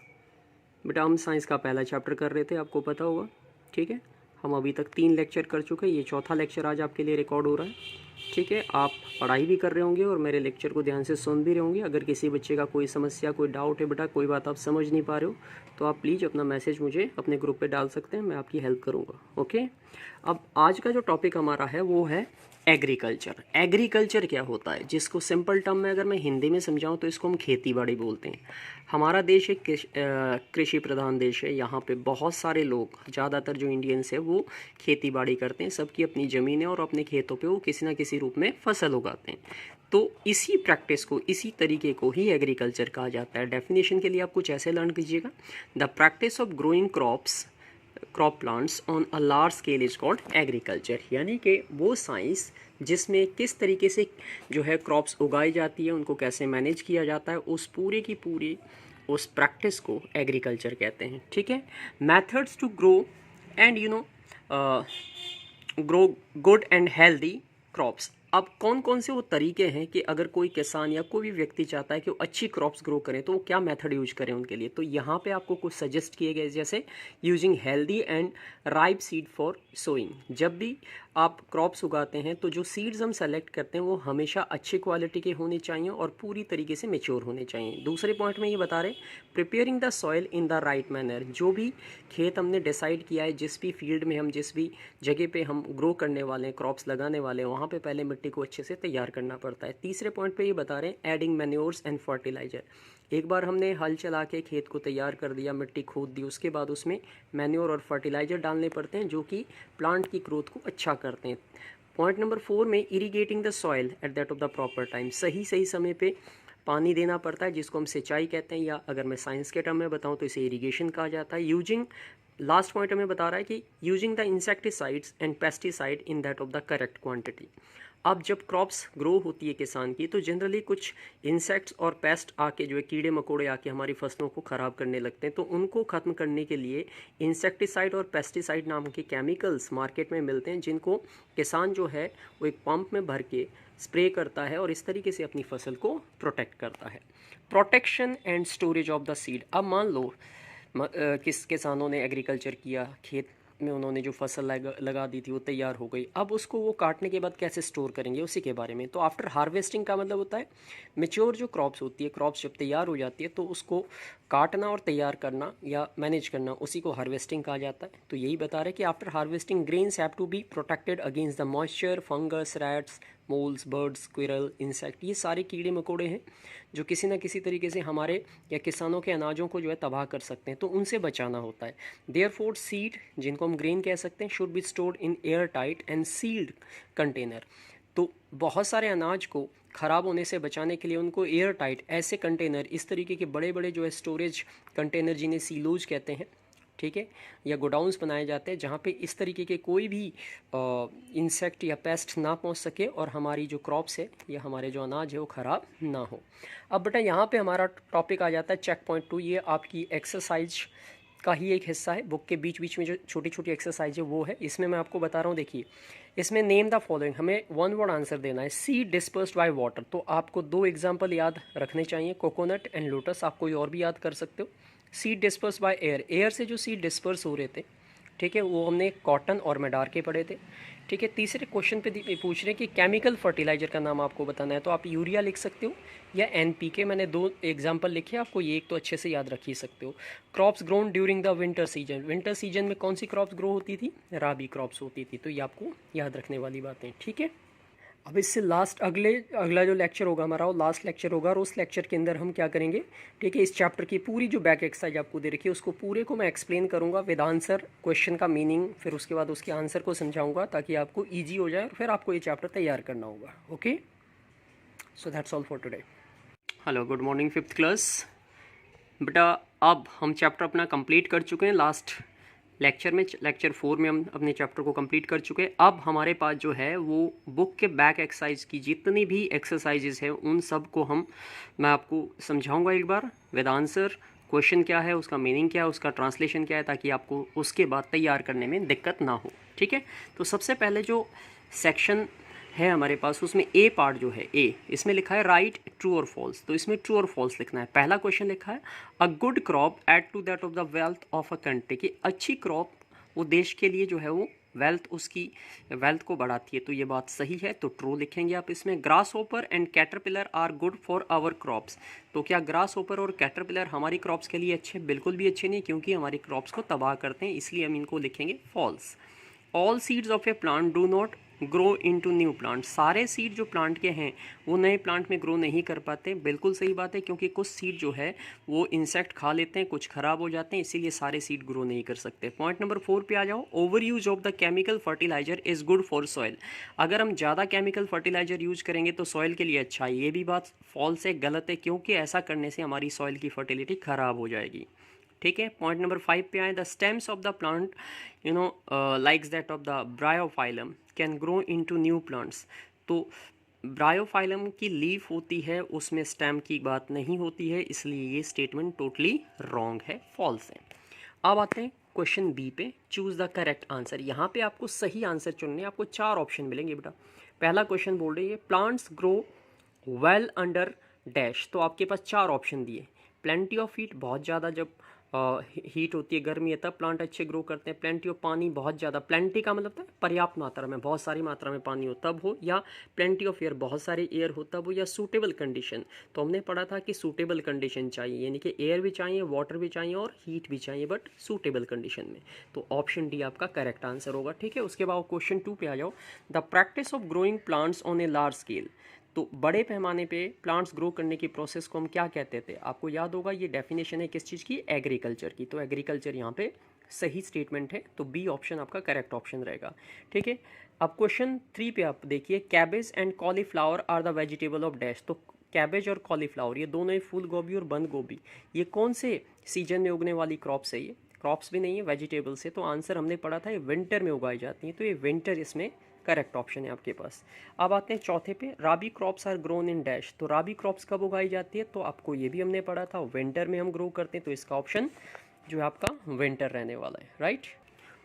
बेटा हम साइंस का पहला चैप्टर कर रहे थे, आपको पता होगा। ठीक है, हम अभी तक 3 लेक्चर कर चुके हैं, ये चौथा लेक्चर आज आपके लिए रिकॉर्ड हो रहा है। ठीक है, आप पढ़ाई भी कर रहे होंगे और मेरे लेक्चर को ध्यान से सुन भी रहे होंगे। अगर किसी बच्चे का कोई समस्या, कोई डाउट है, बेटा कोई बात आप समझ नहीं पा रहे हो, तो आप प्लीज़ अपना मैसेज मुझे अपने ग्रुप पे डाल सकते हैं, मैं आपकी हेल्प करूँगा। ओके, अब आज का जो टॉपिक हमारा है वो है एग्रीकल्चर। एग्रीकल्चर क्या होता है, जिसको सिंपल टर्म में अगर मैं हिंदी में समझाऊं तो इसको हम खेती बाड़ी बोलते हैं। हमारा देश एक कृषि प्रधान देश है। यहाँ पे बहुत सारे लोग, ज़्यादातर जो इंडियंस है वो खेती बाड़ी करते हैं। सबकी अपनी ज़मीन है और अपने खेतों पे वो किसी न किसी रूप में फसल उगाते हैं। तो इसी प्रैक्टिस को, इसी तरीके को ही एग्रीकल्चर कहा जाता है। डेफिनेशन के लिए आप कुछ ऐसे लर्न कीजिएगा, the practice of growing crop plants on a large scale is called agriculture. यानी कि वो साइंस जिसमें किस तरीके से जो है क्रॉप्स उगाई जाती है, उनको कैसे मैनेज किया जाता है, उस पूरे की पूरी उस प्रैक्टिस को एग्रीकल्चर कहते हैं। ठीक है, methods to grow and grow good and healthy crops. अब कौन कौन से वो तरीके हैं कि अगर कोई किसान या कोई भी व्यक्ति चाहता है कि वो अच्छी क्रॉप्स ग्रो करें तो वो क्या मेथड यूज करें उनके लिए, तो यहाँ पे आपको कुछ सजेस्ट किए गए, जैसे using healthy and ripe seed for sowing. जब भी आप क्रॉप्स उगाते हैं तो जो सीड्स हम सेलेक्ट करते हैं वो हमेशा अच्छी क्वालिटी के होने चाहिए और पूरी तरीके से मेच्योर होने चाहिए। दूसरे पॉइंट में ये बता रहे हैं preparing the soil in the right manner. जो भी खेत हमने डिसाइड किया है, जिस भी फील्ड में हम जिस भी जगह पे हम ग्रो करने वाले हैं, क्रॉप्स लगाने वाले हैं, वहाँ पे पहले मिट्टी को अच्छे से तैयार करना पड़ता है। तीसरे पॉइंट पे ये बता रहे हैं एडिंग मैन्योर्स एंड फर्टिलाइजर। एक बार हमने हल चला के खेत को तैयार कर दिया, मिट्टी खोद दी, उसके बाद उसमें मैन्योर और फर्टिलाइजर डालने पड़ते हैं जो कि प्लांट की ग्रोथ को अच्छा करते हैं। पॉइंट नंबर 4 में irrigating the soil at that of the proper time. सही समय पे पानी देना पड़ता है, जिसको हम सिंचाई कहते हैं, या अगर मैं साइंस के टर्म में बताऊं तो इसे इरिगेशन कहा जाता है। यूजिंग, लास्ट पॉइंट हमें बता रहा है कि using the insecticides and pesticide in that of the correct quantity. अब जब क्रॉप्स ग्रो होती है किसान की तो जनरली कुछ इंसेक्ट्स और पेस्ट आके, जो है कीड़े मकोड़े आके हमारी फसलों को ख़राब करने लगते हैं, तो उनको ख़त्म करने के लिए इंसेक्टिसाइड और पेस्टिसाइड नाम के केमिकल्स मार्केट में मिलते हैं, जिनको किसान जो है वो एक पंप में भर के स्प्रे करता है और इस तरीके से अपनी फसल को प्रोटेक्ट करता है। Protection and storage of the seed. अब मान लो किस किसानों ने एग्रीकल्चर किया, खेत में उन्होंने जो फसल लगा दी थी वो तैयार हो गई, अब उसको वो काटने के बाद कैसे स्टोर करेंगे उसी के बारे में। तो आफ्टर हार्वेस्टिंग का मतलब होता है मेच्योर जो क्रॉप्स होती है, क्रॉप्स जब तैयार हो जाती है तो उसको काटना और तैयार करना या मैनेज करना, उसी को हार्वेस्टिंग कहा जाता है। तो यही बता रहे हैं कि after harvesting grains have to be protected against the moisture, fungus, rats, moles, birds, squirrel, insect. ये सारे कीड़े मकोड़े हैं जो किसी न किसी तरीके से हमारे या किसानों के अनाजों को जो है तबाह कर सकते हैं, तो उनसे बचाना होता है। देयरफॉर सीड, जिनको हम ग्रेन कह सकते हैं, should be stored in air tight and sealed container. तो बहुत सारे अनाज को ख़राब होने से बचाने के लिए उनको एयर टाइट ऐसे कंटेनर, इस तरीके के बड़े बड़े जो है स्टोरेज कंटेनर, जिन्हें सीलोज कहते हैं, ठीक है, या गोडाउंस बनाए जाते हैं जहाँ पे इस तरीके के कोई भी इंसेक्ट या पेस्ट ना पहुँच सके और हमारी जो क्रॉप्स है या हमारे जो अनाज है वो ख़राब ना हो। अब बेटा यहाँ पे हमारा टॉपिक आ जाता है चेक पॉइंट 2। ये आपकी एक्सरसाइज का ही एक हिस्सा है। बुक के बीच बीच में जो छोटी छोटी एक्सरसाइज है वो है। इसमें मैं आपको बता रहा हूँ, देखिए इसमें नेम द फॉलोइंग, हमें वन वर्ड आंसर देना है। सीड डिस्पर्स्ड बाय वाटर, तो आपको 2 एग्जाम्पल याद रखने चाहिए, कोकोनट एंड लोटस। आप कोई और भी याद कर सकते हो। Seed disperse by air, air से जो सीड डिस्पर्स हो रहे थे, ठीक है, वो हमने कॉटन और मैडार के पढ़े थे, ठीक है। तीसरे क्वेश्चन पे पूछ रहे हैं कि केमिकल फर्टिलाइजर का नाम आपको बताना है, तो आप यूरिया लिख सकते हो या एनपीके। मैंने 2 एग्जाम्पल लिखे, आपको ये एक तो अच्छे से याद रख ही सकते हो। Crops grown during the winter season, winter season में कौन सी क्रॉप्स ग्रो होती थी, राबी क्रॉप्स होती थी, तो ये आपको याद रखने वाली बातें, ठीक है। अब इससे अगला जो लेक्चर होगा हमारा वो लास्ट लेक्चर होगा, और उस लेक्चर के अंदर हम क्या करेंगे, ठीक है, इस चैप्टर की पूरी जो बैक एक्सरसाइज आपको दे रखी है उसको पूरे को मैं एक्सप्लेन करूंगा विद आंसर, क्वेश्चन का मीनिंग, फिर उसके बाद उसके आंसर को समझाऊंगा ताकि आपको ईजी हो जाए और फिर आपको ये चैप्टर तैयार करना होगा। Okay, so that's all for today. Hello, good morning 5th class. बेटा अब हम चैप्टर अपना कंप्लीट कर चुके हैं। लास्ट लेक्चर में, लेक्चर 4 में हम अपने चैप्टर को कंप्लीट कर चुके हैं। अब हमारे पास जो है वो बुक के बैक एक्सरसाइज की जितनी भी एक्सरसाइजेज है उन सब को मैं आपको समझाऊंगा एक बार विद आंसर, क्वेश्चन क्या है, उसका मीनिंग क्या है, उसका ट्रांसलेशन क्या है, ताकि आपको उसके बाद तैयार करने में दिक्कत ना हो, ठीक है। तो सबसे पहले जो सेक्शन है हमारे पास, उसमें ए पार्ट जो है, ए, इसमें लिखा है राइट ट्रू और फॉल्स। तो इसमें ट्रू और फॉल्स लिखना है। पहला क्वेश्चन लिखा है a good crop add to that of the wealth of a country, कि अच्छी क्रॉप वो देश के लिए जो है वो वेल्थ, उसकी वेल्थ को बढ़ाती है, तो ये बात सही है, तो ट्रू लिखेंगे आप इसमें। Grasshopper and caterpillar are good for our crops, तो क्या ग्रास होपर और कैटरपिलर हमारी क्रॉप्स के लिए अच्छे? बिल्कुल भी अच्छे नहीं, क्योंकि हमारी क्रॉप्स को तबाह करते हैं, इसलिए हम इनको लिखेंगे false. All seeds of a plant do not grow into new plant, सारे सीड जो प्लांट के हैं वो नए प्लांट में ग्रो नहीं कर पाते। बिल्कुल सही बात है, क्योंकि कुछ सीड जो है वो इंसेक्ट खा लेते हैं, कुछ खराब हो जाते हैं, इसीलिए सारे सीड ग्रो नहीं कर सकते। पॉइंट नंबर 4 पे आ जाओ। Over use of the chemical fertiliser is good for soil, अगर हम ज़्यादा केमिकल फर्टिलाइजर यूज करेंगे तो सॉइल के लिए अच्छा है। ये भी बात फॉल्स है, गलत है, क्योंकि ऐसा करने से हमारी सॉइल की फर्टिलिटी खराब हो जाएगी, ठीक है। पॉइंट नंबर 5 पे आए। The stems of the plant likes that of the Bryophyllum can grow into new plants, तो ब्रायोफाइलम की लीफ होती है उसमें स्टेम की बात नहीं होती है, इसलिए ये स्टेटमेंट टोटली रॉन्ग है, फॉल्स है। अब आते हैं क्वेश्चन बी पे चूज़ द करेक्ट आंसर। यहाँ पे आपको सही आंसर चुनने, आपको 4 ऑप्शन मिलेंगे बेटा। पहला क्वेश्चन बोल रही है plants grow well under dash, तो आपके पास 4 ऑप्शन दिए। प्लेंटी ऑफ हीट, बहुत ज़्यादा जब हीट होती है, गर्मी है, तब प्लांट अच्छे ग्रो करते हैं। प्लेंटी ऑफ पानी, बहुत ज़्यादा, प्लेंटी का मतलब है पर्याप्त मात्रा में, बहुत सारी मात्रा में पानी हो तब हो, या प्लेंटी ऑफ एयर, बहुत सारे एयर हो तब हो, या सूटेबल कंडीशन। तो हमने पढ़ा था कि सूटेबल कंडीशन चाहिए, यानी कि एयर भी चाहिए, वाटर भी चाहिए और हीट भी चाहिए, बट सूटेबल कंडीशन में। तो ऑप्शन डी आपका करेक्ट आंसर होगा। ठीक है, उसके बाद क्वेश्चन 2 पे आ जाओ। The practice of growing plants on a large scale, तो बड़े पैमाने पे प्लांट्स ग्रो करने की प्रोसेस को हम क्या कहते थे? आपको याद होगा, ये डेफिनेशन है किस चीज़ की? एग्रीकल्चर की। तो एग्रीकल्चर यहाँ पे सही स्टेटमेंट है, तो बी ऑप्शन आपका करेक्ट ऑप्शन रहेगा। ठीक है, अब क्वेश्चन 3 पे आप देखिए, cabbage and cauliflower are the vegetable of dash. तो कैबेज और कॉलीफ्लावर, ये दोनों ही, फूल गोभी और बंद गोभी, ये कौन से सीजन में उगने वाली क्रॉप्स है? ये क्रॉप्स भी नहीं है, वेजिटेबल्स है। तो आंसर हमने पढ़ा था ये विंटर में उगाई जाती हैं, तो ये विंटर इसमें करेक्ट ऑप्शन है आपके पास। अब आते हैं चौथे पे, rabi crops are grown in dash. तो राबी क्रॉप्स कब उगाई जाती है? तो आपको ये भी हमने पढ़ा था, विंटर में हम ग्रो करते हैं, तो इसका ऑप्शन जो है आपका विंटर रहने वाला है, राइट।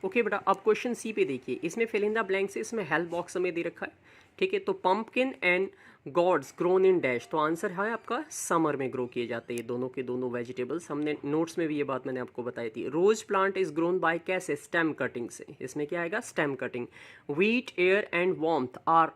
ओके बेटा, अब क्वेश्चन सी पे देखिए, इसमें फिल इन द ब्लैंक्स है, इसमें हेल्प बॉक्स हमें दे रखा है। ठीक है, तो pumpkin and gourds grown in dash, तो आंसर है आपका समर में ग्रो किए जाते हैं ये दोनों के दोनों वेजिटेबल्स। हमने नोट्स में भी ये बात मैंने आपको बताई थी। Rose plant is grown by कैसे? स्टेम कटिंग से। इसमें क्या आएगा? Stem cutting. Wheat, air and warmth are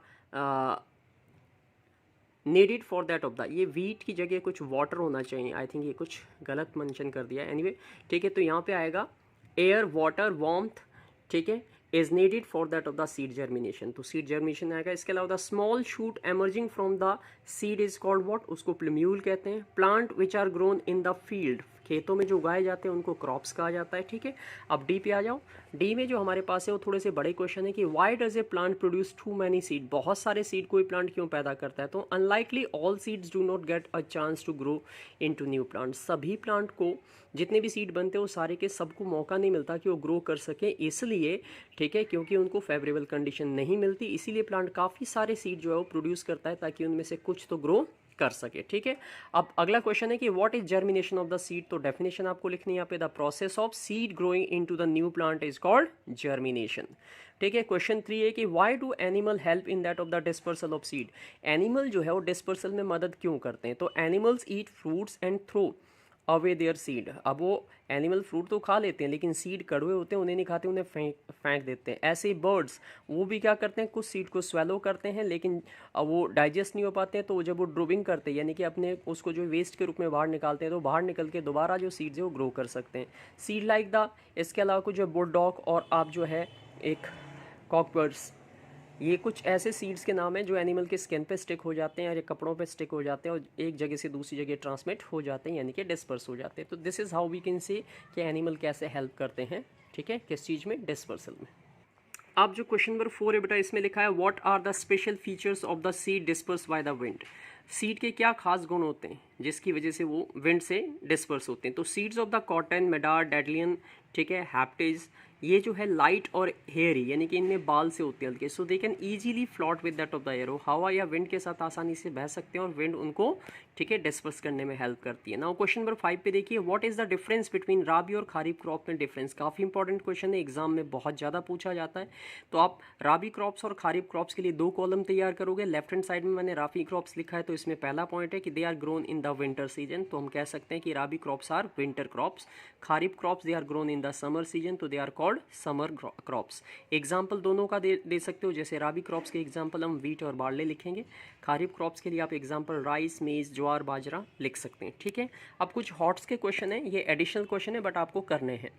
needed for that of the, ये व्हीट की जगह कुछ वाटर होना चाहिए, आई थिंक ये कुछ गलत मेंशन कर दिया, एनीवे ठीक है। तो यहाँ पे आएगा एयर, वाटर, वार्मथ, ठीक है, is needed for that of the seed germination, तो सीड जर्मिनेशन आएगा। इसके अलावा the small shoot emerging from the seed is called what? उसको प्लम्यूल कहते हैं। Plant which are grown in the field, खेतों में जो उगाए जाते हैं उनको क्रॉप्स कहा जाता है। ठीक है, अब डी पे आ जाओ। डी में जो हमारे पास है वो थोड़े से बड़े क्वेश्चन है कि why does a plant produce too many seed, बहुत सारे सीड कोई प्लांट क्यों पैदा करता है? तो unlikely all seeds do not get a chance to grow into new plant, सभी प्लांट को जितने भी सीड बनते हैं वो सारे के सबको मौका नहीं मिलता कि वो ग्रो कर सके, इसलिए ठीक है, क्योंकि उनको फेवरेबल कंडीशन नहीं मिलती, इसीलिए प्लांट काफ़ी सारे सीड जो है वो प्रोड्यूस करता है ताकि उनमें से कुछ तो ग्रो कर सके। ठीक है, अब अगला क्वेश्चन है कि what is germination of the seed, तो डेफिनेशन आपको लिखनी है यहाँ पे, the process of seed growing into the new plant is called germination. ठीक है, क्वेश्चन 3 है कि why do animal help in that of the dispersal of seed, animal जो है वो डिस्पर्सल में मदद क्यों करते हैं? तो animals eat fruits and throw away their seed, अब वो एनिमल फ्रूट तो खा लेते हैं लेकिन सीड कड़वे होते हैं, उन्हें नहीं खाते, उन्हें फेंक देते हैं। ऐसे ही बर्ड्स, वो भी क्या करते हैं, कुछ सीड को स्वेलो करते हैं लेकिन अब वो डाइजेस्ट नहीं हो पाते हैं, तो जब वो ड्रूबिंग करते हैं यानी कि अपने उसको जो वेस्ट के रूप में बाहर निकालते हैं, तो बाहर निकल के दोबारा जो सीड्स है वो ग्रो कर सकते हैं। सीड लाइक द, इसके अलावा कुछ जो बुलडॉग और आप जो है एक कॉकबर्ड्स, ये कुछ ऐसे सीड्स के नाम हैं जो एनिमल के स्किन पे स्टिक हो जाते हैं और कपड़ों पे स्टिक हो जाते हैं और एक जगह से दूसरी जगह ट्रांसमिट हो जाते हैं, यानी कि डिस्पर्स हो जाते हैं। तो this is how we can say कि एनिमल कैसे हेल्प करते हैं, ठीक है, किस चीज़ में? डिस्पर्सल में। अब जो क्वेश्चन नंबर 4 है बेटा, इसमें लिखा है what are the special features of the seed disperse by the wind, seed के क्या खास गुण होते हैं जिसकी वजह से वो विंड से डिस्पर्स होते हैं? तो सीड्स ऑफ द कॉटन, मेडार, डेडलियन, ठीक है, हैप्टेज, ये जो है लाइट और हेयरी, यानी कि इनमें बाल से होते हैं हल्के, so they can easily float with that of the air, हवा या विंड के साथ आसानी से बह सकते हैं और विंड उनको, ठीक है, डिस्पर्स करने में हेल्प करती है। नाउ क्वेश्चन नंबर 5 पे देखिए, what is the difference between rabi और खारीफ क्रॉप में डिफरेंस, काफ़ी इंपॉर्टेंट क्वेश्चन है, एग्जाम में बहुत ज़्यादा पूछा जाता है। तो आप राबी क्रॉप्स और खारीफ क्रॉप्स के लिए 2 कॉलम तैयार करोगे। लेफ्ट हैंड साइड में मैंने राबी क्रॉप्स लिखा है, तो इसमें पहला पॉइंट है कि they are grown in the winter season, तो हम कह सकते हैं कि rabi crops are winter crops. Kharif crops they are grown in the summer season, तो they are called summer crops. Example दोनों का दे सकते हो, जैसे राबी क्रॉप्स के एग्जाम्पल हम वीट और बार्ले लिखेंगे, खारीफ क्रॉप्स के लिए आप एग्जाम्पल राइस, मेज, ज्वार, बाजरा लिख सकते हैं। ठीक है, अब कुछ हॉट्स के क्वेश्चन है, ये एडिशनल क्वेश्चन है बट आपको करने हैं।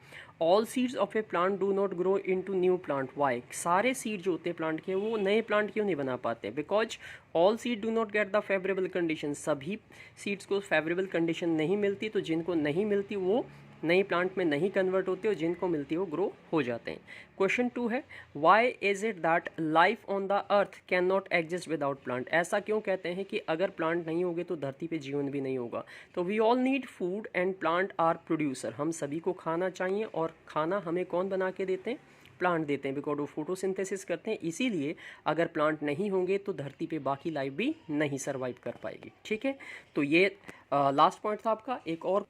All seeds of a plant do not grow into new plant, why, सारे सीड जो होते हैं प्लांट के वो नए प्लांट क्यों नहीं बना पाते? Because all seed do not get the favourable condition, सभी सीड्स को फेवरेबल कंडीशन नहीं मिलती, तो जिनको नहीं मिलती वो नए प्लांट में नहीं कन्वर्ट होते और जिनको मिलती है वो ग्रो हो जाते हैं। क्वेश्चन 2 है, why is it that life on the earth can not exist without plant, ऐसा क्यों कहते हैं कि अगर प्लांट नहीं होंगे तो धरती पे जीवन भी नहीं होगा? तो we all need food and plant are producer, हम सभी को खाना चाहिए और खाना हमें कौन बना के देते हैं? प्लांट देते हैं, बिकॉज वो फोटोसिंथेसिस करते हैं, इसीलिए अगर प्लांट नहीं होंगे तो धरती पे बाकी लाइफ भी नहीं सर्वाइव कर पाएगी। ठीक है, तो ये लास्ट पॉइंट था आपका। एक और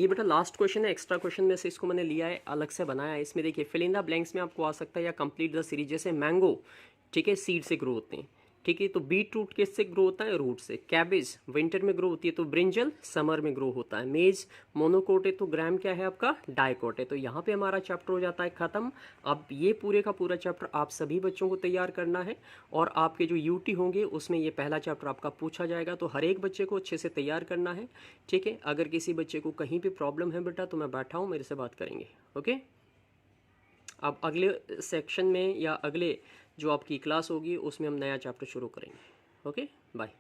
ये बेटा लास्ट क्वेश्चन है, एक्स्ट्रा क्वेश्चन में से इसको मैंने लिया है, अलग से बनाया है। इसमें देखिए फिल इन द ब्लैंक्स में आपको आ सकता है या कंप्लीट द सीरीज। जैसे मैंगो, ठीक है, सीड से ग्रो होते हैं, ठीक है, तो बीट रूट किससे ग्रो होता है? रूट से। कैबेज विंटर में ग्रो होती है, तो ब्रिंजल समर में ग्रो होता है। मेज मोनोकोट है, तो ग्राम क्या है आपका? डाइकोट है। तो यहाँ पे हमारा चैप्टर हो जाता है खत्म। अब ये पूरे का पूरा चैप्टर आप सभी बच्चों को तैयार करना है और आपके जो यूटी होंगे उसमें ये पहला चैप्टर आपका पूछा जाएगा, तो हर एक बच्चे को अच्छे से तैयार करना है, ठीक है। अगर किसी बच्चे को कहीं भी प्रॉब्लम है बेटा तो मैं बैठा हूँ, मेरे से बात करेंगे, ओके। अब अगले सेक्शन में या अगले जो आपकी क्लास होगी उसमें हम नया चैप्टर शुरू करेंगे, ओके, बाय।